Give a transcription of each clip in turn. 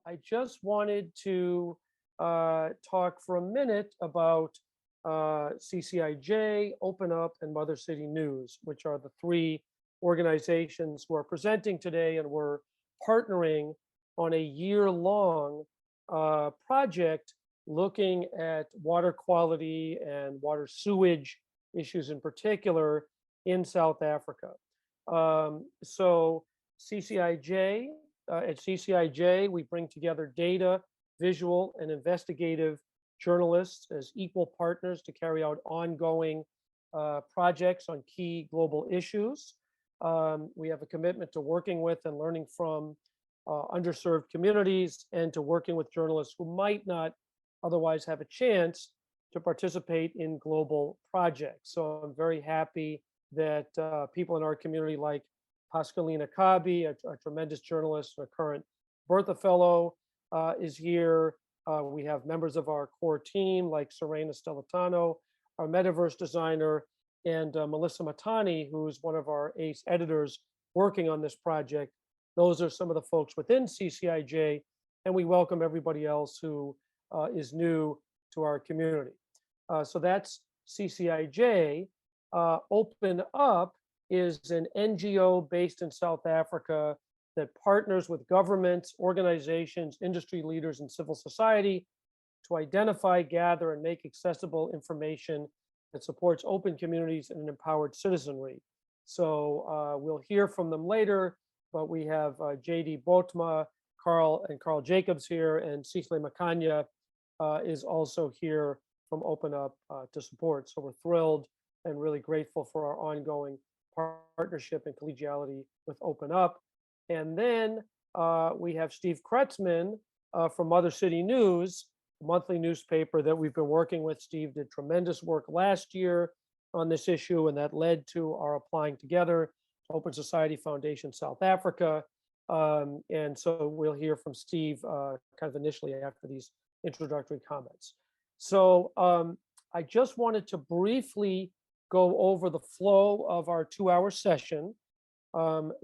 I just wanted to talk for a minute about CCIJ, OpenUp, and Mother City News, which are the three organizations who are presenting today, and we're partnering on a year-long project looking at water quality and water sewage issues in particular in South Africa. So CCIJ, at CCIJ, we bring together data, visual, and investigative journalists as equal partners to carry out ongoing projects on key global issues. We have a commitment to working with and learning from underserved communities and to working with journalists who might not otherwise have a chance to participate in global projects. So I'm very happy that people in our community like Pascalina Kabi, a tremendous journalist, a current Bertha Fellow, is here. We have members of our core team like Serena Stellitano, our metaverse designer, and Melissa Matani, who's one of our ACE editors working on this project. Those are some of the folks within CCIJ, and we welcome everybody else who is new to our community. So that's CCIJ. OpenUp is an NGO based in South Africa that partners with governments, organizations, industry leaders, and civil society to identify, gather, and make accessible information that supports open communities and an empowered citizenry. So we'll hear from them later, but we have JD Botma, Carl Jacobs here, and Cicely Macanya is also here from OpenUp to support. So we're thrilled and really grateful for our ongoing partnership and collegiality with OpenUp. And then we have Steve Kretzmann from Mother City News, a monthly newspaper that we've been working with. Steve did tremendous work last year on this issue, and that led to our applying together to Open Society Foundation South Africa. And so we'll hear from Steve kind of initially after these introductory comments. So I just wanted to briefly go over the flow of our 2-hour session.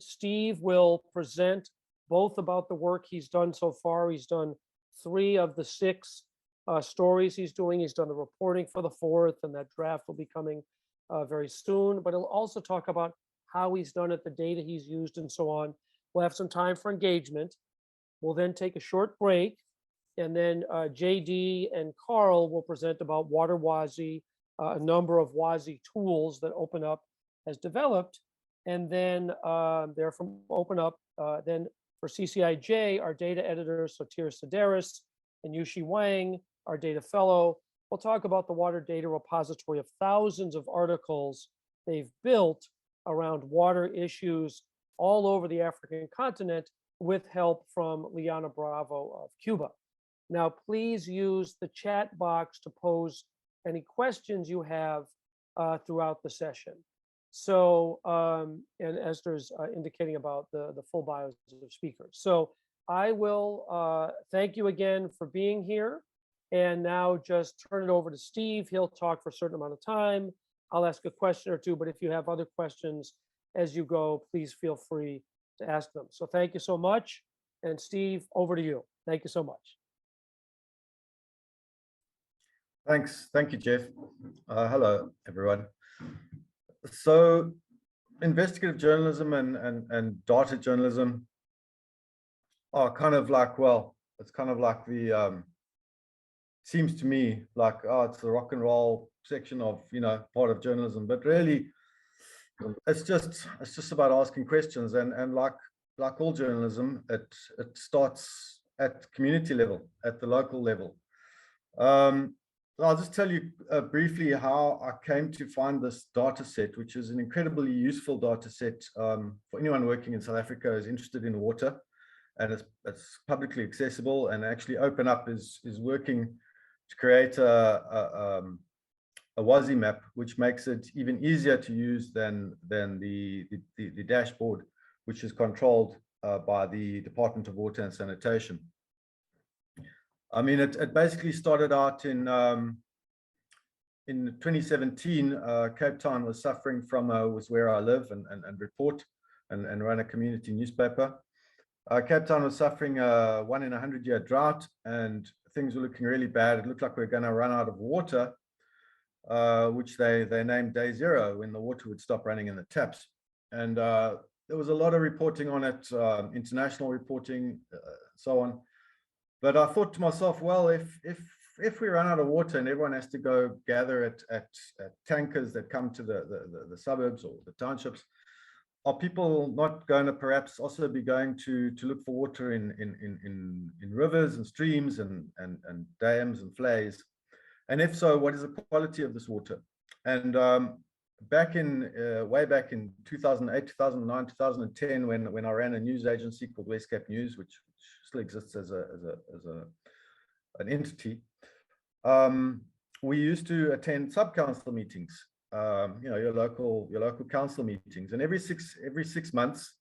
Steve will present both about the work he's done so far. He's done 3 of the 6 stories he's doing. He's done the reporting for the 4th, and that draft will be coming very soon. But he'll also talk about how he's done it, the data he's used, and so on. We'll have some time for engagement. We'll then take a short break, and then JD and Carl will present about Water Wazi, a number of Wazi tools that OpenUp has developed. And then they're from OpenUp. Then for CCIJ, our data editors, Sotir Sedaris and Yushi Wang, our data fellow, we'll talk about the water data repository of thousands of articles they've built around water issues all over the African continent with help from Liana Bravo of Cuba. Now, please use the chat box to pose any questions you have throughout the session. So, and Esther's indicating about the full bios of speakers. So I will thank you again for being here, and now just turn it over to Steve. He'll talk for a certain amount of time. I'll ask a question or two, but if you have other questions as you go, please feel free to ask them. So thank you so much. And Steve, over to you. Thank you so much. Thanks. Thank you, Jeff. Hello, everyone. So investigative journalism and data journalism are kind of like, well, it's kind of like the, seems to me like, oh, it's the rock and roll section of, part of journalism, but really it's just about asking questions, and like all journalism, it starts at community level, at the local level. I'll just tell you briefly how I came to find this data set, which is an incredibly useful data set for anyone working in South Africa who's interested in water, and it's publicly accessible. And actually OpenUp is working to create a Wazi map, which makes it even easier to use than the dashboard, which is controlled by the Department of Water and Sanitation. I mean, it basically started out in 2017. Cape Town was suffering from, was where I live and report and run a community newspaper. Cape Town was suffering a 1 in 100-year drought, and things were looking really bad. It looked like we were going to run out of water, which they named Day Zero, when the water would stop running in the taps. And there was a lot of reporting on it, international reporting, so on. But I thought to myself, well, if we run out of water and everyone has to go gather at tankers that come to the suburbs or the townships, are people not going to perhaps also be going to look for water in rivers and streams and dams and flays? And if so, what is the quality of this water? And way back in 2008, 2009, 2010, when I ran a news agency called West Cape News, which still exists as an entity, we used to attend sub-council meetings, your local council meetings, and every six months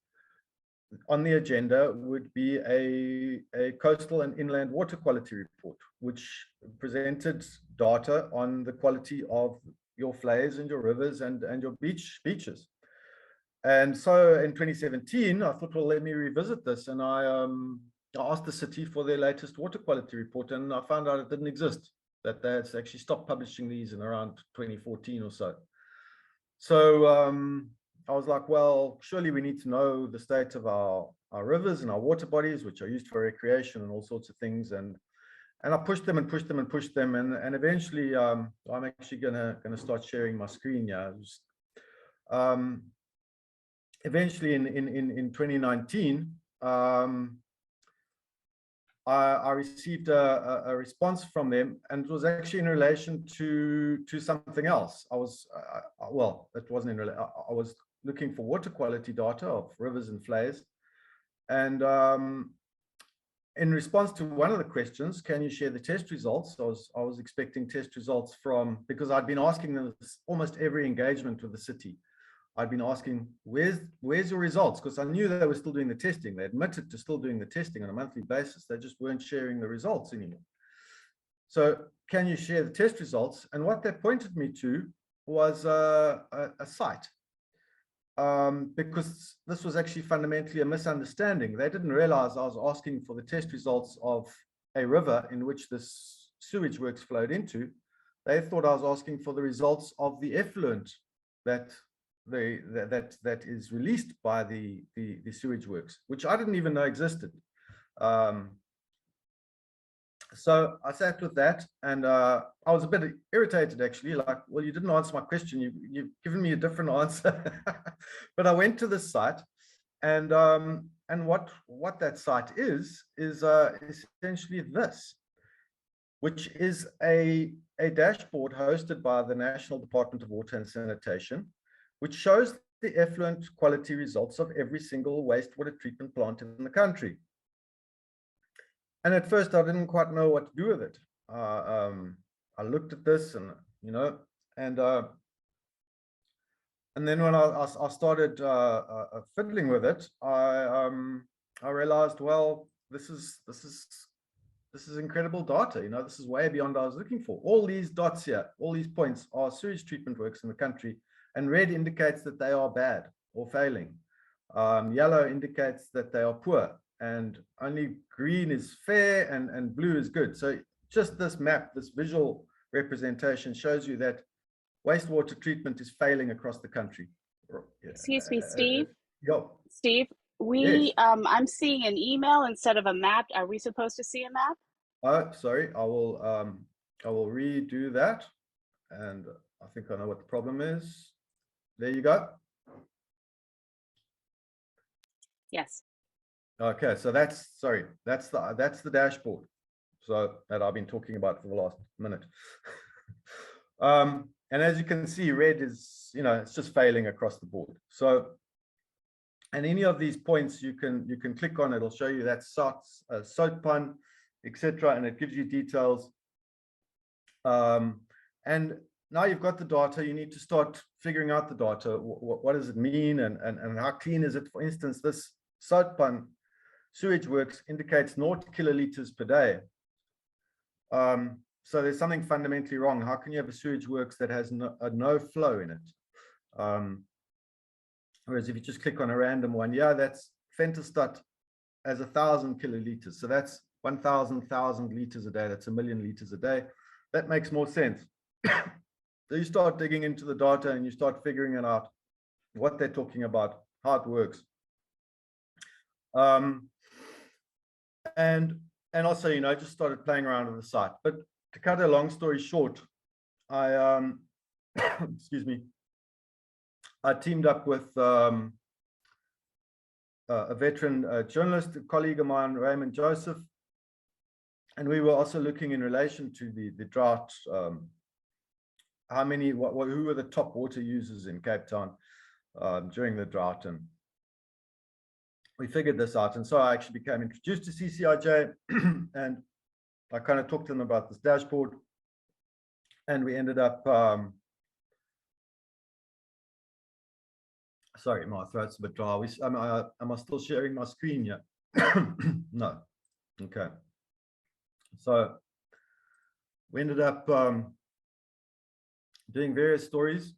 on the agenda would be a coastal and inland water quality report, which presented data on the quality of your flays and your rivers and your beaches. And so in 2017, I thought, well, let me revisit this, and I asked the city for their latest water quality report, and I found out it didn't exist, that they had actually stopped publishing these in around 2014 or so. So I was like, well, surely we need to know the state of our rivers and our water bodies, which are used for recreation and all sorts of things. And I pushed them and pushed them and pushed them, and eventually I'm actually gonna start sharing my screen. Yeah. Eventually in 2019, I received a response from them, and it was actually in relation to something else. Well, it wasn't in relation. I was looking for water quality data of rivers and flays, and in response to one of the questions, can you share the test results? I was expecting test results from, because I'd been asking them almost every engagement with the city. I'd been asking, where's your results? Because I knew they were still doing the testing. They admitted to still doing the testing on a monthly basis. They just weren't sharing the results anymore. So can you share the test results? And what they pointed me to was a site. Because this was actually fundamentally a misunderstanding. They didn't realize I was asking for the test results of a river in which this sewage works flowed into. They thought I was asking for the results of the effluent that is released by the sewage works, which I didn't even know existed. So I sat with that, and I was a bit irritated, actually, like, well, you didn't answer my question. You've given me a different answer. But I went to the site, and what that site is essentially this, which is a dashboard hosted by the National Department of Water and Sanitation, which shows the effluent quality results of every single wastewater treatment plant in the country. And at first, I didn't quite know what to do with it. I looked at this, and and then when I started fiddling with it, I realized, well, this is incredible data. This is way beyond what I was looking for. All these dots here, all these points, are sewage treatment works in the country, and red indicates that they are bad or failing. Yellow indicates that they are poor, and only green is fair, and blue is good. So just this map, this visual representation, shows you that wastewater treatment is failing across the country. Excuse me, Steve. Yo. Steve, Yes. I'm seeing an email instead of a map. Are we supposed to see a map? Oh, sorry. I will redo that, and I think I know what the problem is. There you go. Yes. Okay, so that's the dashboard, so that I've been talking about for the last minute. And as you can see, red is, it's just failing across the board. So, and any of these points you can click on, it'll show you that soap pun, etc., and it gives you details. And now you've got the data, you need to start figuring out the data. What does it mean, and how clean is it? For instance, this soap pun sewage works indicates 0 kiloliters per day. So there's something fundamentally wrong. How can you have a sewage works that has no flow in it? Whereas if you just click on a random one, yeah, that's Venterstad as 1,000 kiloliters. So that's 1,000 liters a day. That's 1 million liters a day. That makes more sense. So you start digging into the data and you start figuring it out, what they're talking about, how it works. And also, you know, just started playing around with the site. But to cut a long story short, I excuse me, I teamed up with a veteran journalist, a colleague of mine, Raymond Joseph, and we were also looking in relation to the drought. Who were the top water users in Cape Town during the drought, and we figured this out. And so I actually became introduced to CCIJ, and I kind of talked to them about this dashboard, and we ended up sorry, my throat's a bit dry. Am I still sharing my screen yet? No. Okay. So we ended up doing various stories,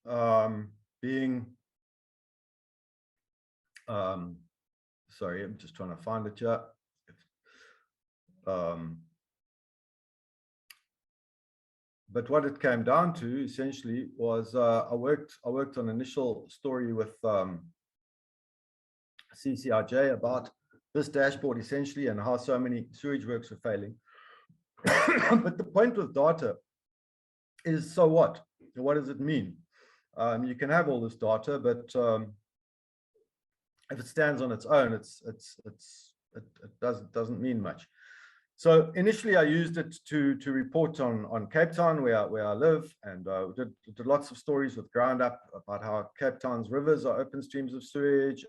sorry, I'm just trying to find it here. But what it came down to essentially was I worked on an initial story with CCIJ about this dashboard essentially and how so many sewage works are failing. But the point with data is, so what? What does it mean? You can have all this data, but if it stands on its own, it doesn't mean much. So initially, I used it to report on Cape Town, where I live, and did lots of stories with Ground Up about how Cape Town's rivers are open streams of sewage.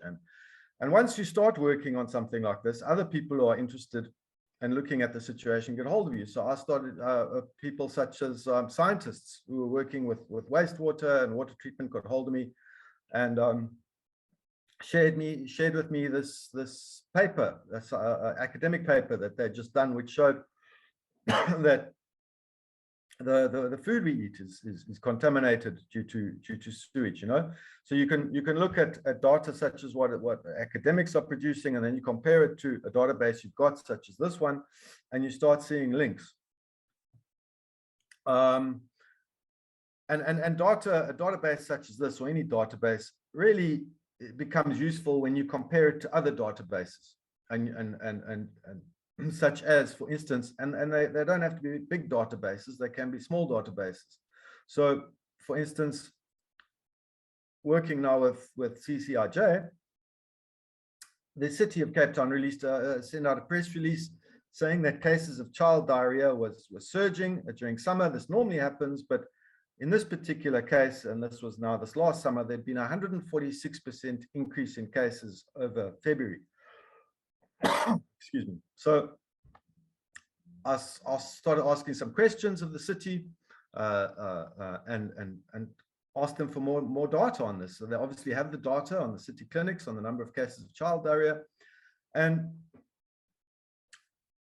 And once you start working on something like this, other people who are interested in looking at the situation get hold of you. So I started people such as scientists who were working with wastewater and water treatment got hold of me, and shared with me this paper, this academic paper that they'd just done, which showed that the food we eat is contaminated due to sewage. You know, so you can look at data such as what academics are producing, and then you compare it to a database you've got, such as this one, and you start seeing links. And a database such as this, or any database, really it becomes useful when you compare it to other databases, and such as, for instance, and they don't have to be big databases, they can be small databases. So, for instance, working now with CCIJ, the city of Cape Town sent out a press release saying that cases of child diarrhea was surging during summer. This normally happens, but in this particular case, and this was now this last summer, there'd been 146% increase in cases over February. Excuse me. So I started asking some questions of the city and asked them for more data on this. So they obviously have the data on the city clinics, on the number of cases of child diarrhea. And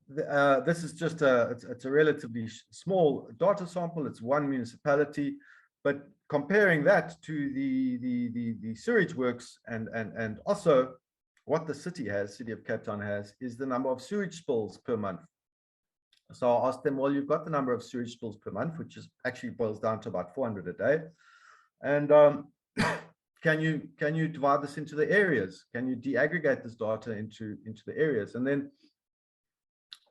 this is just it's a relatively small data sample. It's one municipality, but comparing that to the sewage works and also what the city of Cape Town has, is the number of sewage spills per month. So I asked them, well, you've got the number of sewage spills per month, which is actually boils down to about 400 a day, and can you divide this into the areas? Can you deaggregate this data into the areas? And then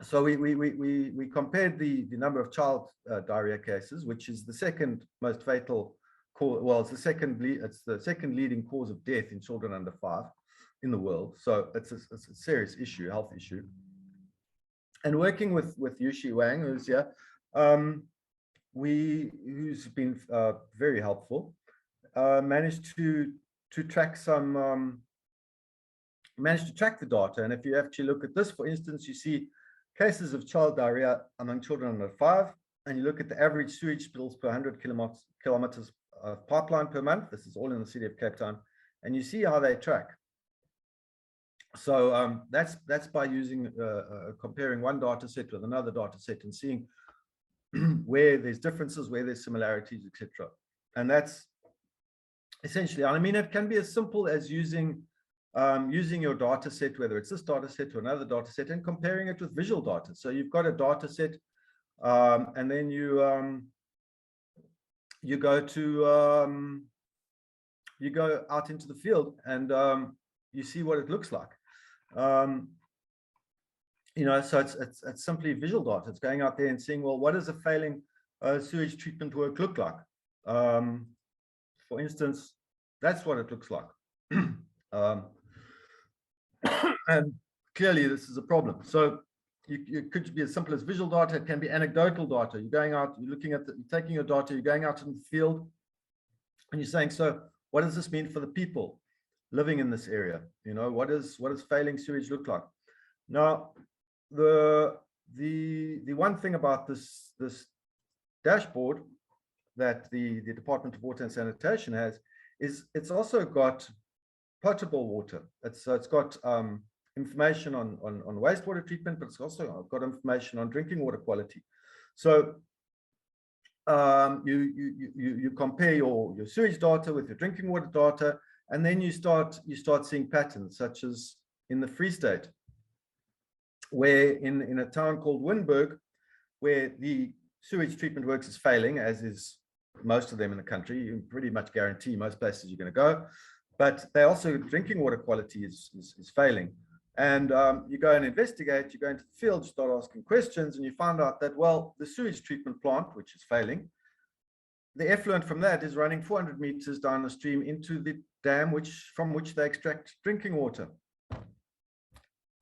so we compared the number of child diarrhea cases, which is the second most fatal cause. Well, it's the second leading cause of death in children under 5 in the world. So it's a serious issue, health issue. And working with Yushi Wang, who's here, who's been very helpful, managed to track the data. And if you actually look at this, for instance, you see cases of child diarrhea among children under 5, and you look at the average sewage spills per 100 kilometers of pipeline per month. This is all in the city of Cape Town, and you see how they track. So that's by using comparing one data set with another data set and seeing where there's differences, where there's similarities, etc. And that's essentially, I mean, it can be as simple as using using your data set, whether it's this data set or another data set, and comparing it with visual data. So you've got a data set, and then you go out into the field and you see what it looks like. You know, so it's simply visual data. It's going out there and seeing, well, what does a failing sewage treatment work look like? For instance, that's what it looks like. And clearly this is a problem. So you could be as simple as visual data. It can be anecdotal data. You're going out, you're looking at you're taking your data, you're going out in the field, and you're saying, so what does this mean for the people living in this area? You know, what does failing sewage look like? Now, the one thing about this dashboard that the Department of Water and Sanitation has is it's also got potable water. It's got information on wastewater treatment, but it's also got information on drinking water quality. So you compare your sewage data with your drinking water data, and then you start seeing patterns, such as in the Free State, where in a town called Winburg, where the sewage treatment works is failing, as is most of them in the country. You pretty much guarantee most places you're going to go, but they also drinking water quality is failing. And you go and investigate, you go into the field, you start asking questions, and you find out that, well, the sewage treatment plant, which is failing, the effluent from that is running 400 meters down the stream into the dam from which they extract drinking water.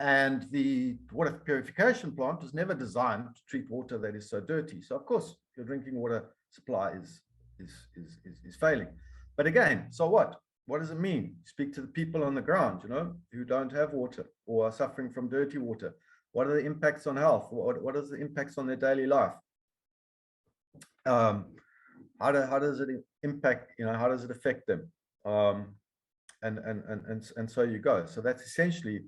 And the water purification plant was never designed to treat water that is so dirty. So of course, your drinking water supply is failing. But again, so what? What does it mean? Speak to the people on the ground, you know, who don't have water or are suffering from dirty water. What are the impacts on health? What are the impacts on their daily life? How does it impact? You know, how does it affect them? And so you go. So that's essentially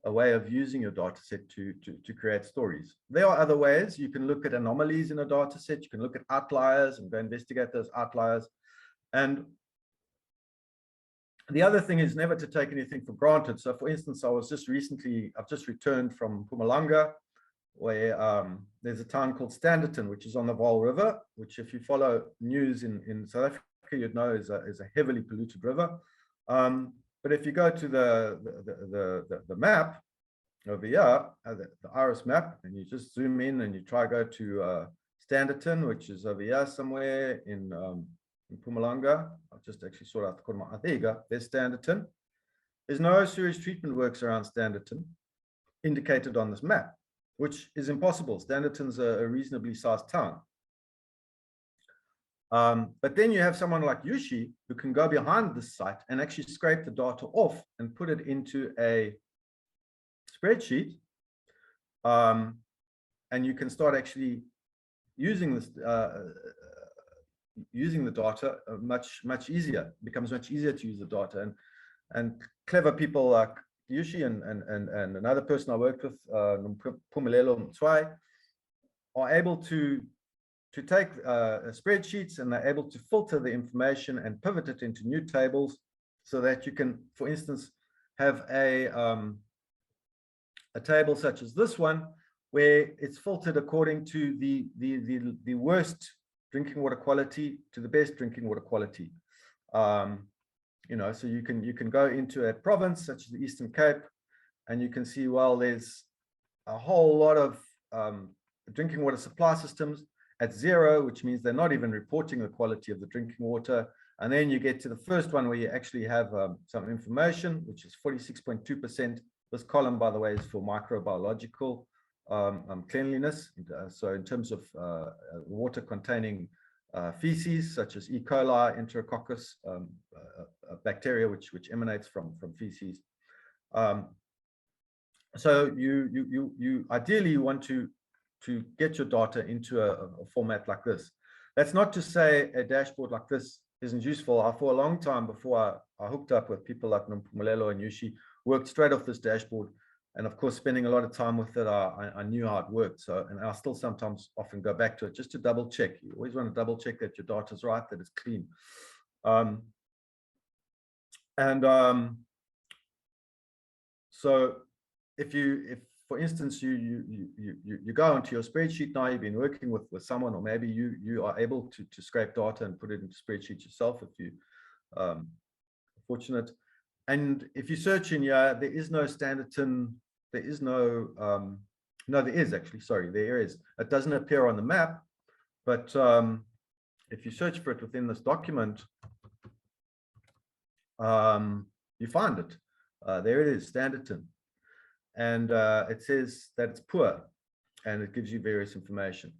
a way of using your data set to create stories. There are other ways. You can look at anomalies in a data set. You can look at outliers and go investigate those outliers. And the other thing is never to take anything for granted. So for instance, I've just returned from Mpumalanga, where there's a town called Standerton, which is on the Vaal River, which if you follow news in South Africa, you'd know is a heavily polluted river. But if you go to the map over here, the iris map, and you just zoom in and you try go to Standerton, which is over here somewhere in Mpumalanga. I've just actually sorted out the corner. There you go. There's Standerton. There's no sewage treatment works around Standerton indicated on this map, which is impossible. Standerton's a reasonably sized town. But then you have someone like Yushi who can go behind this site and actually scrape the data off and put it into a spreadsheet. And you can start actually using this, using the data much easier. It becomes much easier to use the data. And clever people like Yushi and another person I worked with, Pumelelo Mtswai, are able to take spreadsheets, and they're able to filter the information and pivot it into new tables, so that you can, for instance, have a table such as this one, where it's filtered according to the worst drinking water quality to the best drinking water quality. You know, so you can go into a province such as the Eastern Cape, and you can see, well, there's a whole lot of drinking water supply systems at 0, which means they're not even reporting the quality of the drinking water. And then you get to the first one where you actually have some information, which is 46.2%. This column, by the way, is for microbiological cleanliness. So in terms of water containing feces, such as E. coli, enterococcus, bacteria which emanates from feces. So you ideally want to get your data into a format like this. That's not to say a dashboard like this isn't useful. For a long time before I hooked up with people like Mpumelelo and Yushi, worked straight off this dashboard. And of course, spending a lot of time with it, I knew how it worked. So, and I still sometimes often go back to it just to double check. You always want to double check that your data is right, that it's clean. So if for instance, you go onto your spreadsheet now, you've been working with someone, or maybe you are able to scrape data and put it into spreadsheet yourself if you fortunate. And if you search in here, there is no Standerton, there is no, no, there is actually, sorry, there is. It doesn't appear on the map, but if you search for it within this document, you find it. There it is, Standerton. And it says that it's poor, and it gives you various information.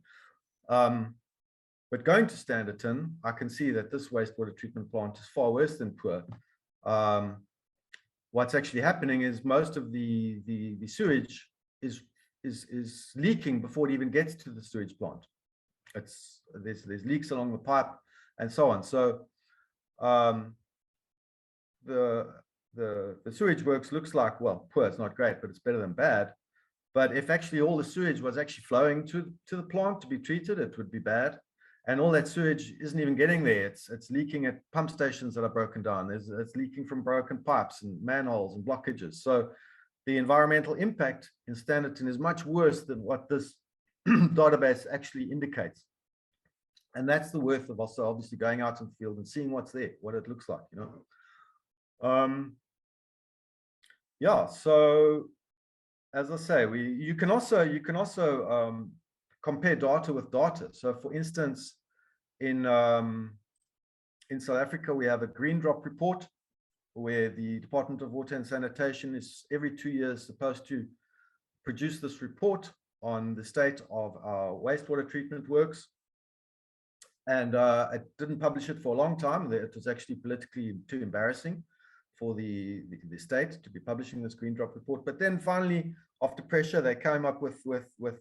But going to Standerton, I can see that this wastewater treatment plant is far worse than poor. What's actually happening is most of the sewage is leaking before it even gets to the sewage plant. There's leaks along the pipe and so on. So the sewage works looks like, well, poor, it's not great, but it's better than bad. But if actually all the sewage was actually flowing to the plant to be treated, it would be bad. And all that sewage isn't even getting there. It's leaking at pump stations that are broken down. It's leaking from broken pipes and manholes and blockages. So the environmental impact in Standerton is much worse than what this database actually indicates. And that's the worth of also obviously going out in the field and seeing what's there, what it looks like, you know. Yeah, so as I say, you can also compare data with data. So for instance, in South Africa, we have a green drop report where the Department of Water and Sanitation is every 2 years supposed to produce this report on the state of our wastewater treatment works. And it didn't publish it for a long time. It was actually politically too embarrassing for the state to be publishing this green drop report. But then finally, after pressure, they came up with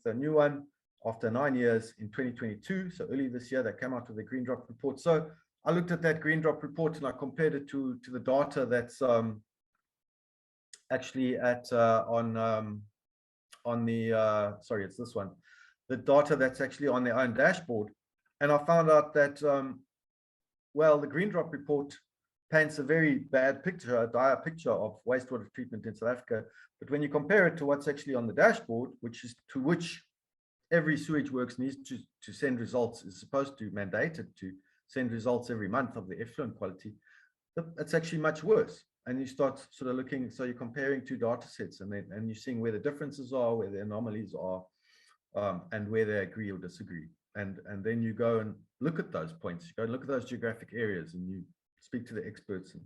a new one after 9 years in 2022. So early this year, they came out with a green drop report. So I looked at that green drop report and I compared it to the data that's actually on the sorry, it's this one, the data that's actually on their own dashboard. And I found out that, well, the green drop report paints a very bad picture, a dire picture of wastewater treatment in South Africa. But when you compare it to what's actually on the dashboard, which is to which every sewage works needs to send results, is supposed to mandate it to send results every month of the effluent quality, it's actually much worse. And you start sort of looking, so you're comparing two data sets, and you're seeing where the differences are, where the anomalies are, and where they agree or disagree. And then you go and look at those points, you go and look at those geographic areas, and you speak to the experts,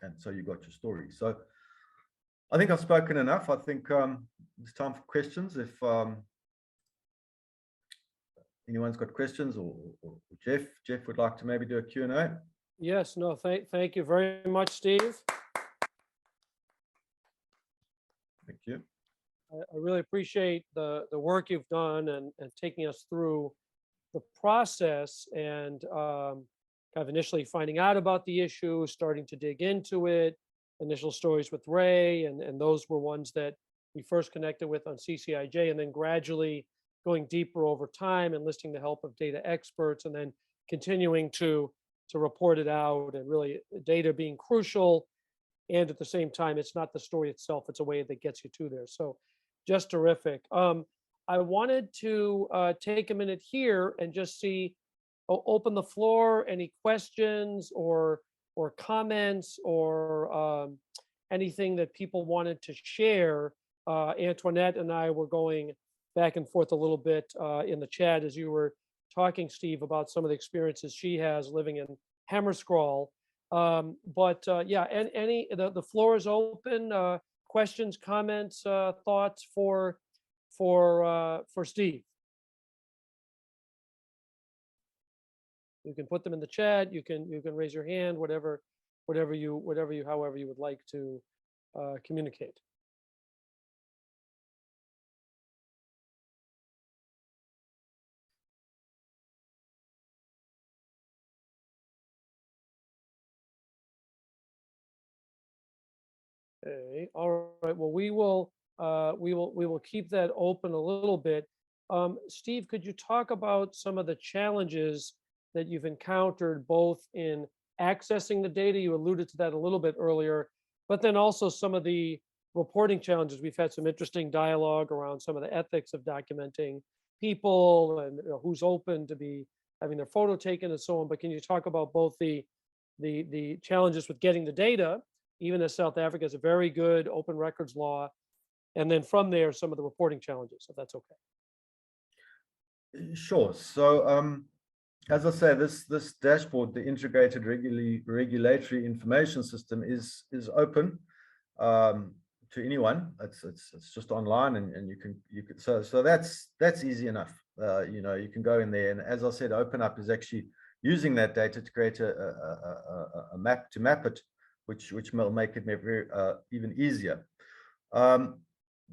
and so you got your story. So I think I've spoken enough. I think it's time for questions. If anyone's got questions, or Jeff would like to maybe do a Q&A. Yes, no, thank you very much, Steve. Thank you. I really appreciate the work you've done and taking us through the process and kind of initially finding out about the issue, starting to dig into it, initial stories with Ray, and those were ones that we first connected with on CCIJ, and then gradually going deeper over time, enlisting the help of data experts, and then continuing to report it out, and really data being crucial. And at the same time, it's not the story itself, it's a way that gets you to there. So just terrific. I wanted to take a minute here and just see, open the floor, any questions or comments or anything that people wanted to share. Antoinette and I were going back and forth a little bit in the chat as you were talking, Steve, about some of the experiences she has living in Hammerscroll. Yeah, and the floor is open. Questions, comments, thoughts for Steve. You can put them in the chat. You can raise your hand. However you would like to communicate. Okay. All right. Well, we will keep that open a little bit. Steve, could you talk about some of the challenges that you've encountered both in accessing the data? You alluded to that a little bit earlier, but then also some of the reporting challenges, we've had some interesting dialogue around some of the ethics of documenting people and who's open to be having their photo taken and so on. But can you talk about both the challenges with getting the data, even as South Africa has a very good open records law, and then from there, some of the reporting challenges, if that's okay. Sure. So as I say, this dashboard, the integrated regulatory information system, is open to anyone. It's just online, and you can so that's easy enough. You can go in there, and as I said, OpenUp is actually using that data to create a map to map it, which will make it very even easier.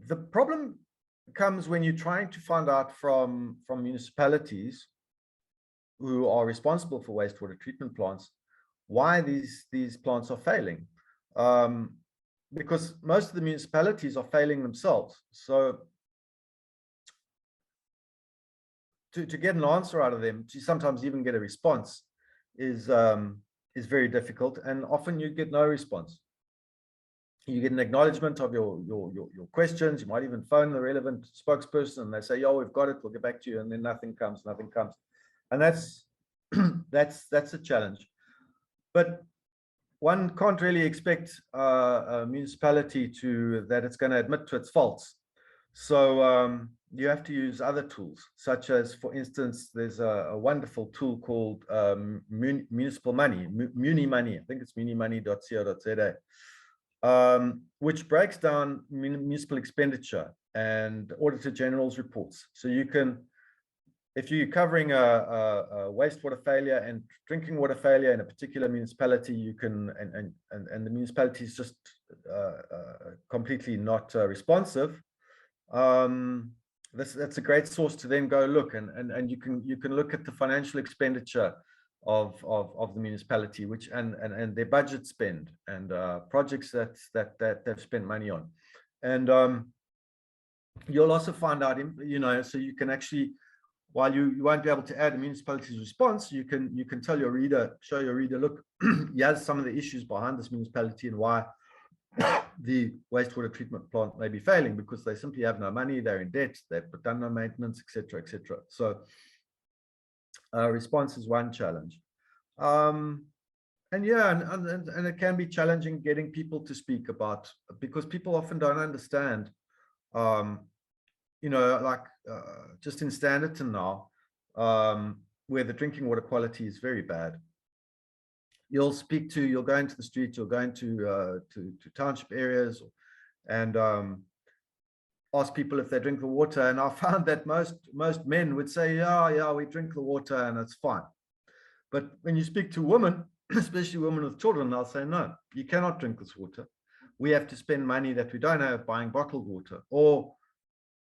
The problem comes when you're trying to find out from municipalities who are responsible for wastewater treatment plants why these plants are failing, because most of the municipalities are failing themselves. So to get an answer out of them, to sometimes even get a response, is very difficult, and often you get no response. You get an acknowledgement of your questions. You might even phone the relevant spokesperson, and they say, "Yo, we've got it. We'll get back to you," and then nothing comes, and that's that's a challenge. But one can't really expect a municipality that it's going to admit to its faults. So you have to use other tools, such as, for instance, there's a wonderful tool called Municipal Money, Muni Money. I think it's munimoney.co.za. Which breaks down municipal expenditure and Auditor General's reports. So you can, if you're covering a wastewater failure and drinking water failure in a particular municipality, you can, and the municipality is just completely not responsive, that's a great source to then go look, and you can look at the financial expenditure of the municipality, which and their budget spend, and projects that they've spent money on, and you'll also find out, so you can actually, while you won't be able to add a municipality's response, you can tell your reader, show your reader, look, here's some of the issues behind this municipality and why the wastewater treatment plant may be failing, because they simply have no money, they're in debt, they've done no maintenance, etc., etc. So response is one challenge, and yeah, and it can be challenging getting people to speak about, because people often don't understand, like just in Standerton now, where the drinking water quality is very bad. You'll go into the street, you'll go into to township areas, and ask people if they drink the water, and I found that most men would say, yeah, we drink the water and it's fine. But when you speak to women, especially women with children, they'll say, no, you cannot drink this water. We have to spend money that we don't have buying bottled water. Or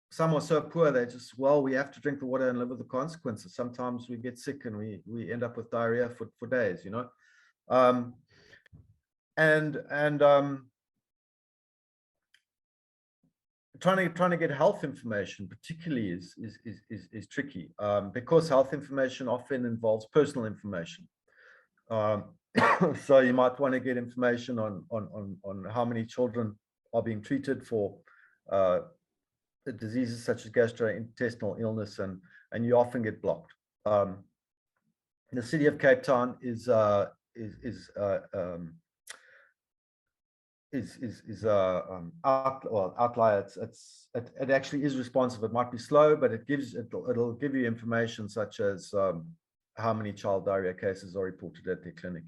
some are so poor, they just, we have to drink the water and live with the consequences. Sometimes we get sick and we end up with diarrhea for days, trying to get health information particularly is tricky, because health information often involves personal information. So you might want to get information on how many children are being treated for diseases such as gastrointestinal illness, and you often get blocked. The city of Cape Town is outlier. It actually is responsive. It might be slow, but it'll give you information such as how many child diarrhea cases are reported at their clinic,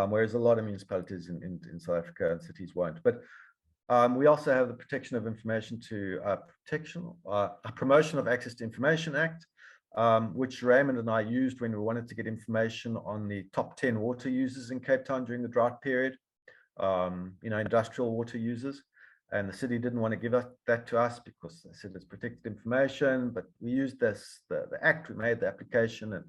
whereas a lot of municipalities in South Africa and cities won't. But we also have the Protection of Information Promotion of Access to Information Act, which Raymond and I used when we wanted to get information on the top 10 water users in Cape Town during the drought period. Industrial water users, and the city didn't want to give that to us because they said it's protected information. But we used the act, we made the application, and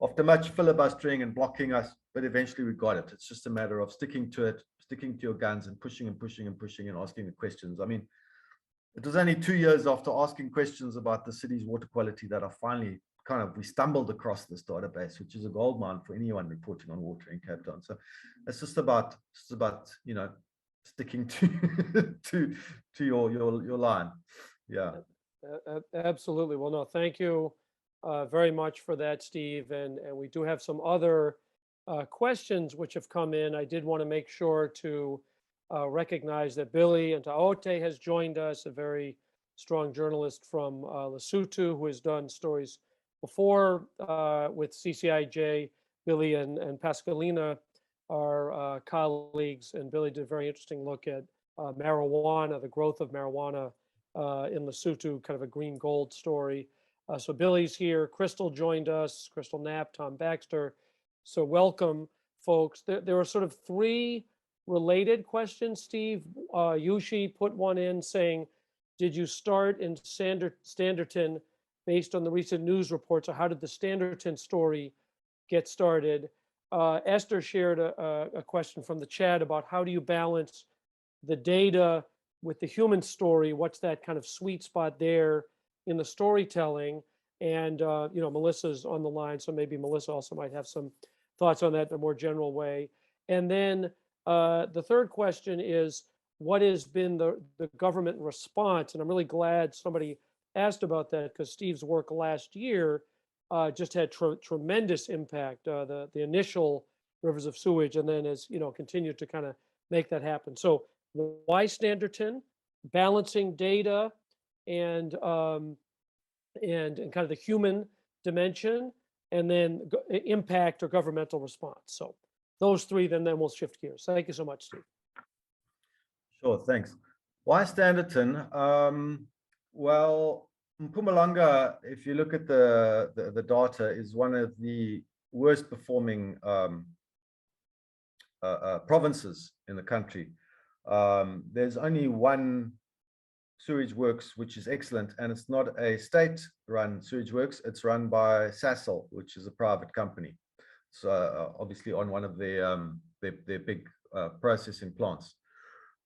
after much filibustering and blocking us, but eventually we got it. It's just a matter of sticking to it, sticking to your guns, and pushing and pushing and pushing and asking the questions. I mean, it was only 2 years after asking questions about the city's water quality that I finally we stumbled across this database, which is a gold mine for anyone reporting on water in Cape Town. So it's just about sticking to to your line. Yeah. Absolutely. Well, no, thank you very much for that, Steve. And we do have some other questions which have come in. I did want to make sure to recognize that Billy Ntaote has joined us, a very strong journalist from Lesotho who has done stories before with CCIJ. Billy and Pascalina are colleagues, and Billy did a very interesting look at marijuana, the growth of marijuana in Lesotho, kind of a green gold story. So Billy's here. Crystal joined us, Crystal Knapp, Tom Baxter. So welcome, folks. There are sort of three related questions, Steve. Yushi put one in saying, did you start in Standerton based on the recent news reports, or how did the Standerton story get started? Esther shared a question from the chat about how do you balance the data with the human story? What's that kind of sweet spot there in the storytelling? And you know, Melissa's on the line, so maybe Melissa also might have some thoughts on that in a more general way. And then the third question is, what has been the government response? And I'm really glad somebody asked about that, because Steve's work last year just had tremendous impact, the initial rivers of sewage, and then has, you know, continued to kind of make that happen. So why Standerton, balancing data and kind of the human dimension, and then impact or governmental response. So those three, then we'll shift gears. Thank you so much, Steve. Sure, thanks. Why Standerton? Well, Mpumalanga, if you look at the data, is one of the worst performing provinces in the country. There's only one sewage works which is excellent, and it's not a state-run sewage works. It's run by Sasol, which is a private company. So obviously on one of their big processing plants.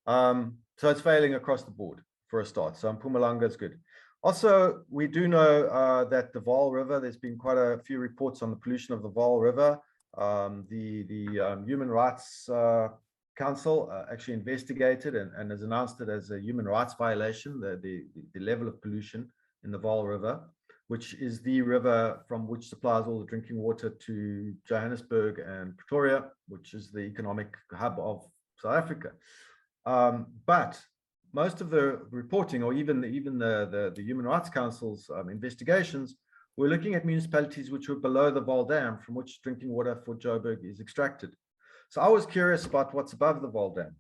So it's failing across the board for a start. So Mpumalanga is good. Also, we do know that the Vaal River, there's been quite a few reports on the pollution of the Vaal River. The Human Rights Council actually investigated and has announced it as a human rights violation, the level of pollution in the Vaal River, which is the river from which supplies all the drinking water to Johannesburg and Pretoria, which is the economic hub of South Africa. But most of the reporting, or even the Human Rights Council's investigations, were looking at municipalities which were below the Vaal Dam, from which drinking water for Joburg is extracted. So I was curious about what's above the Vaal Dam.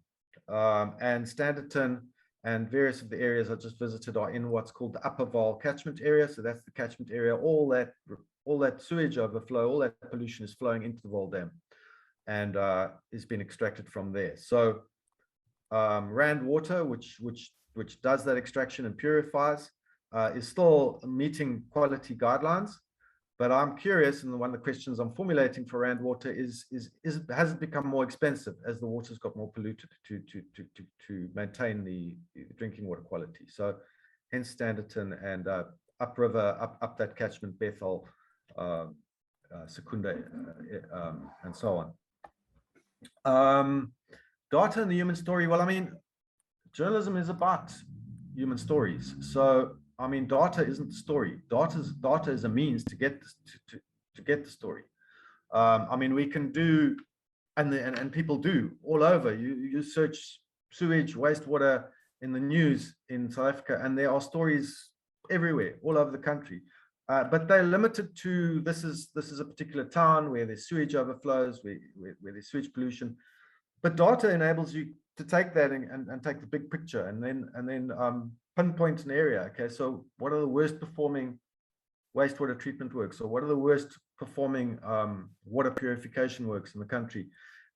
And Standerton and various of the areas I just visited are in what's called the Upper Vaal catchment area. So that's the catchment area. All that sewage overflow, all that pollution is flowing into the Vaal Dam and is being extracted from there. So Rand Water, which does that extraction and purifies, is still meeting quality guidelines. But I'm curious, and one of the questions I'm formulating for Rand Water is has it become more expensive as the water's got more polluted to maintain the drinking water quality? So hence Standerton and upriver, up that catchment, Bethel, Secunda, and so on. Data and the human story. Well, I mean, journalism is about human stories. So I mean, data isn't the story. Data is a means to get this, to get the story. I mean, we can do, and people do all over. You search sewage, wastewater in the news in South Africa, and there are stories everywhere, all over the country. But they're limited to this is a particular town where there's sewage overflows, where there's sewage pollution. But data enables you to take that and take the big picture, and then pinpoint an area. Okay, so what are the worst performing wastewater treatment works, or what are the worst performing water purification works in the country?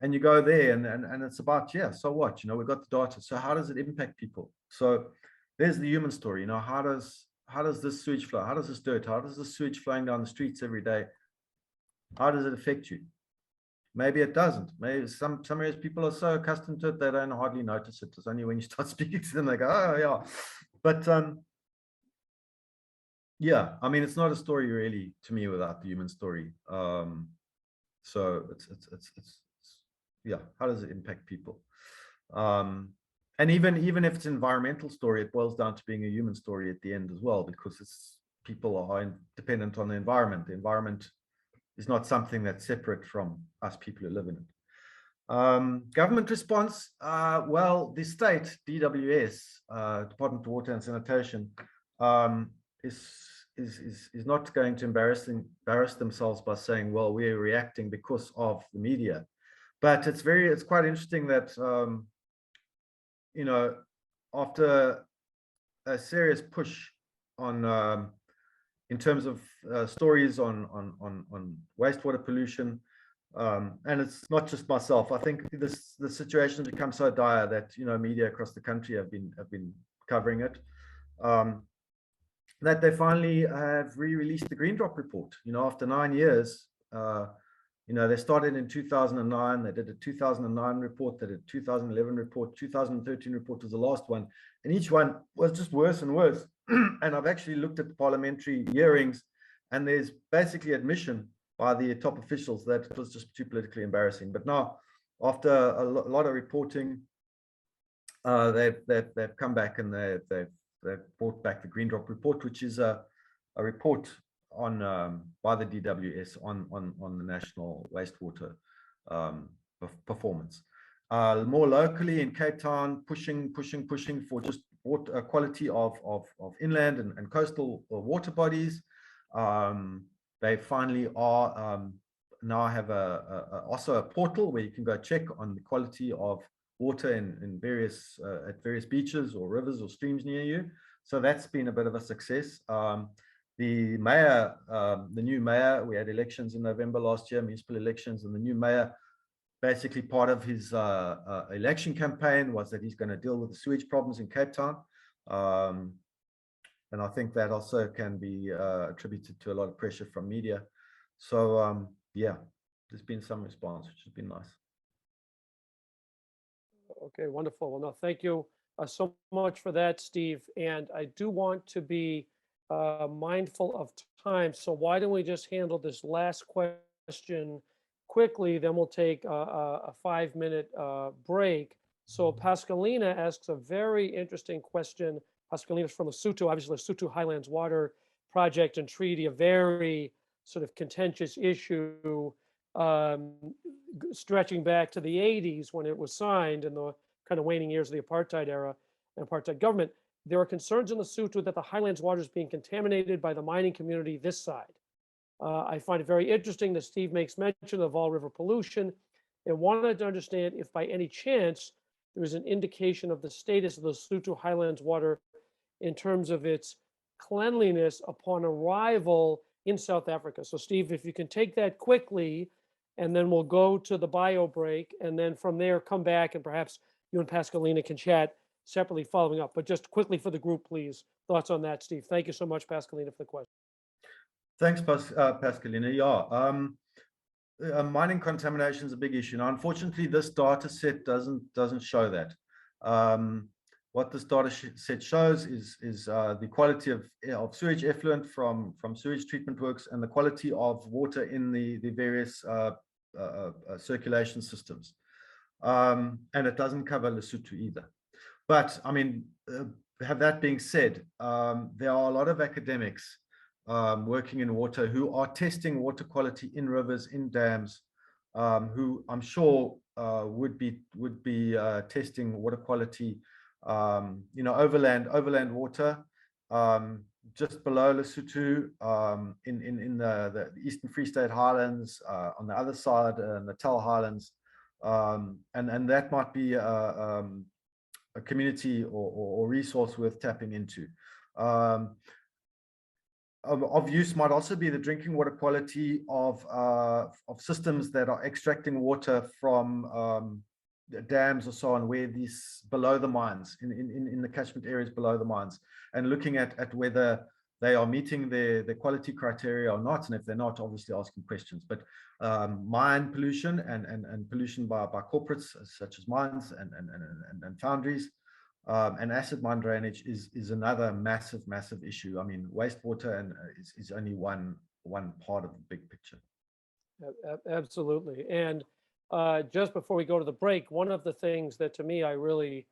And you go there, and it's about, yeah, so what? You know, we've got the data. So how does it impact people? So there's the human story. You know, how does this sewage flow? How does this dirt? How does this sewage flowing down the streets every day? How does it affect you? Maybe it doesn't. Maybe some areas people are so accustomed to it they don't hardly notice it. It's only when you start speaking to them they go, oh yeah. But yeah, I mean, it's not a story really to me without the human story. So it's yeah, how does it impact people? And even if it's an environmental story, it boils down to being a human story at the end as well, because people are dependent on the environment. The environment is not something that's separate from us people who live in it. Government response, well, the state, DWS, Department of Water and Sanitation, is not going to embarrass themselves by saying, well, we're reacting because of the media. But it's quite interesting that, you know, after a serious push on, in terms of stories on wastewater pollution, and it's not just myself. I think the situation has become so dire that, you know, media across the country have been covering it. That they finally have re-released the Green Drop report. You know, after 9 years, you know, they started in 2009. They did a 2009 report. They did a 2011 report. 2013 report was the last one, and each one was just worse and worse. And I've actually looked at the parliamentary hearings, and there's basically admission by the top officials that it was just too politically embarrassing. But now, after a lot of reporting, they've come back and they've brought back the Green Drop report, which is a report on by the DWS on the national wastewater performance. More locally in Cape Town, pushing for just water quality of inland and coastal water bodies. They finally are now have also a portal where you can go check on the quality of water in various at various beaches or rivers or streams near you. So that's been a bit of a success. The mayor, the new mayor, we had elections in November last year, municipal elections, and the new mayor, basically part of his election campaign was that he's going to deal with the sewage problems in Cape Town. And I think that also can be attributed to a lot of pressure from media. So yeah, there's been some response, which has been nice. Okay, wonderful. Well, no, thank you so much for that, Steve. And I do want to be mindful of time. So why don't we just handle this last question quickly, then we'll take a 5-minute break. So Pascalina asks a very interesting question. Pascalina is from Lesotho, obviously Lesotho Highlands Water Project and Treaty, a very sort of contentious issue stretching back to the 80s when it was signed in the kind of waning years of the apartheid era and apartheid government. There are concerns in Lesotho that the Highlands water is being contaminated by the mining community this side. I find it very interesting that Steve makes mention of all river pollution and wanted to understand if by any chance there is an indication of the status of the Lesotho Highlands water in terms of its cleanliness upon arrival in South Africa. So Steve, if you can take that quickly, and then we'll go to the bio break, and then from there come back and perhaps you and Pascalina can chat separately following up. But just quickly for the group, please, thoughts on that, Steve. Thank you so much, Pascalina, for the question. Thanks, Pascalina. Yeah, mining contamination is a big issue. Now, unfortunately, this data set doesn't show that. What this data set shows is the quality of sewage effluent from sewage treatment works and the quality of water in the various circulation systems. And it doesn't cover Lesotho either. But I mean, have that being said, there are a lot of academics working in water who are testing water quality in rivers, in dams, who I'm sure would be testing water quality, you know, overland water, just below Lesotho, in the Eastern Free State Highlands, on the other side, Natal Highlands, and that might be a community or resource worth tapping into. Of use might also be the drinking water quality of systems that are extracting water from dams or so on, where these below the mines, in the catchment areas below the mines, and looking at whether they are meeting their quality criteria or not, and if they're not, obviously asking questions. But mine pollution and pollution by corporates such as mines and foundries, and acid mine drainage is another massive issue. I mean, wastewater is only one part of the big picture. Absolutely. And just before we go to the break, one of the things that to me I really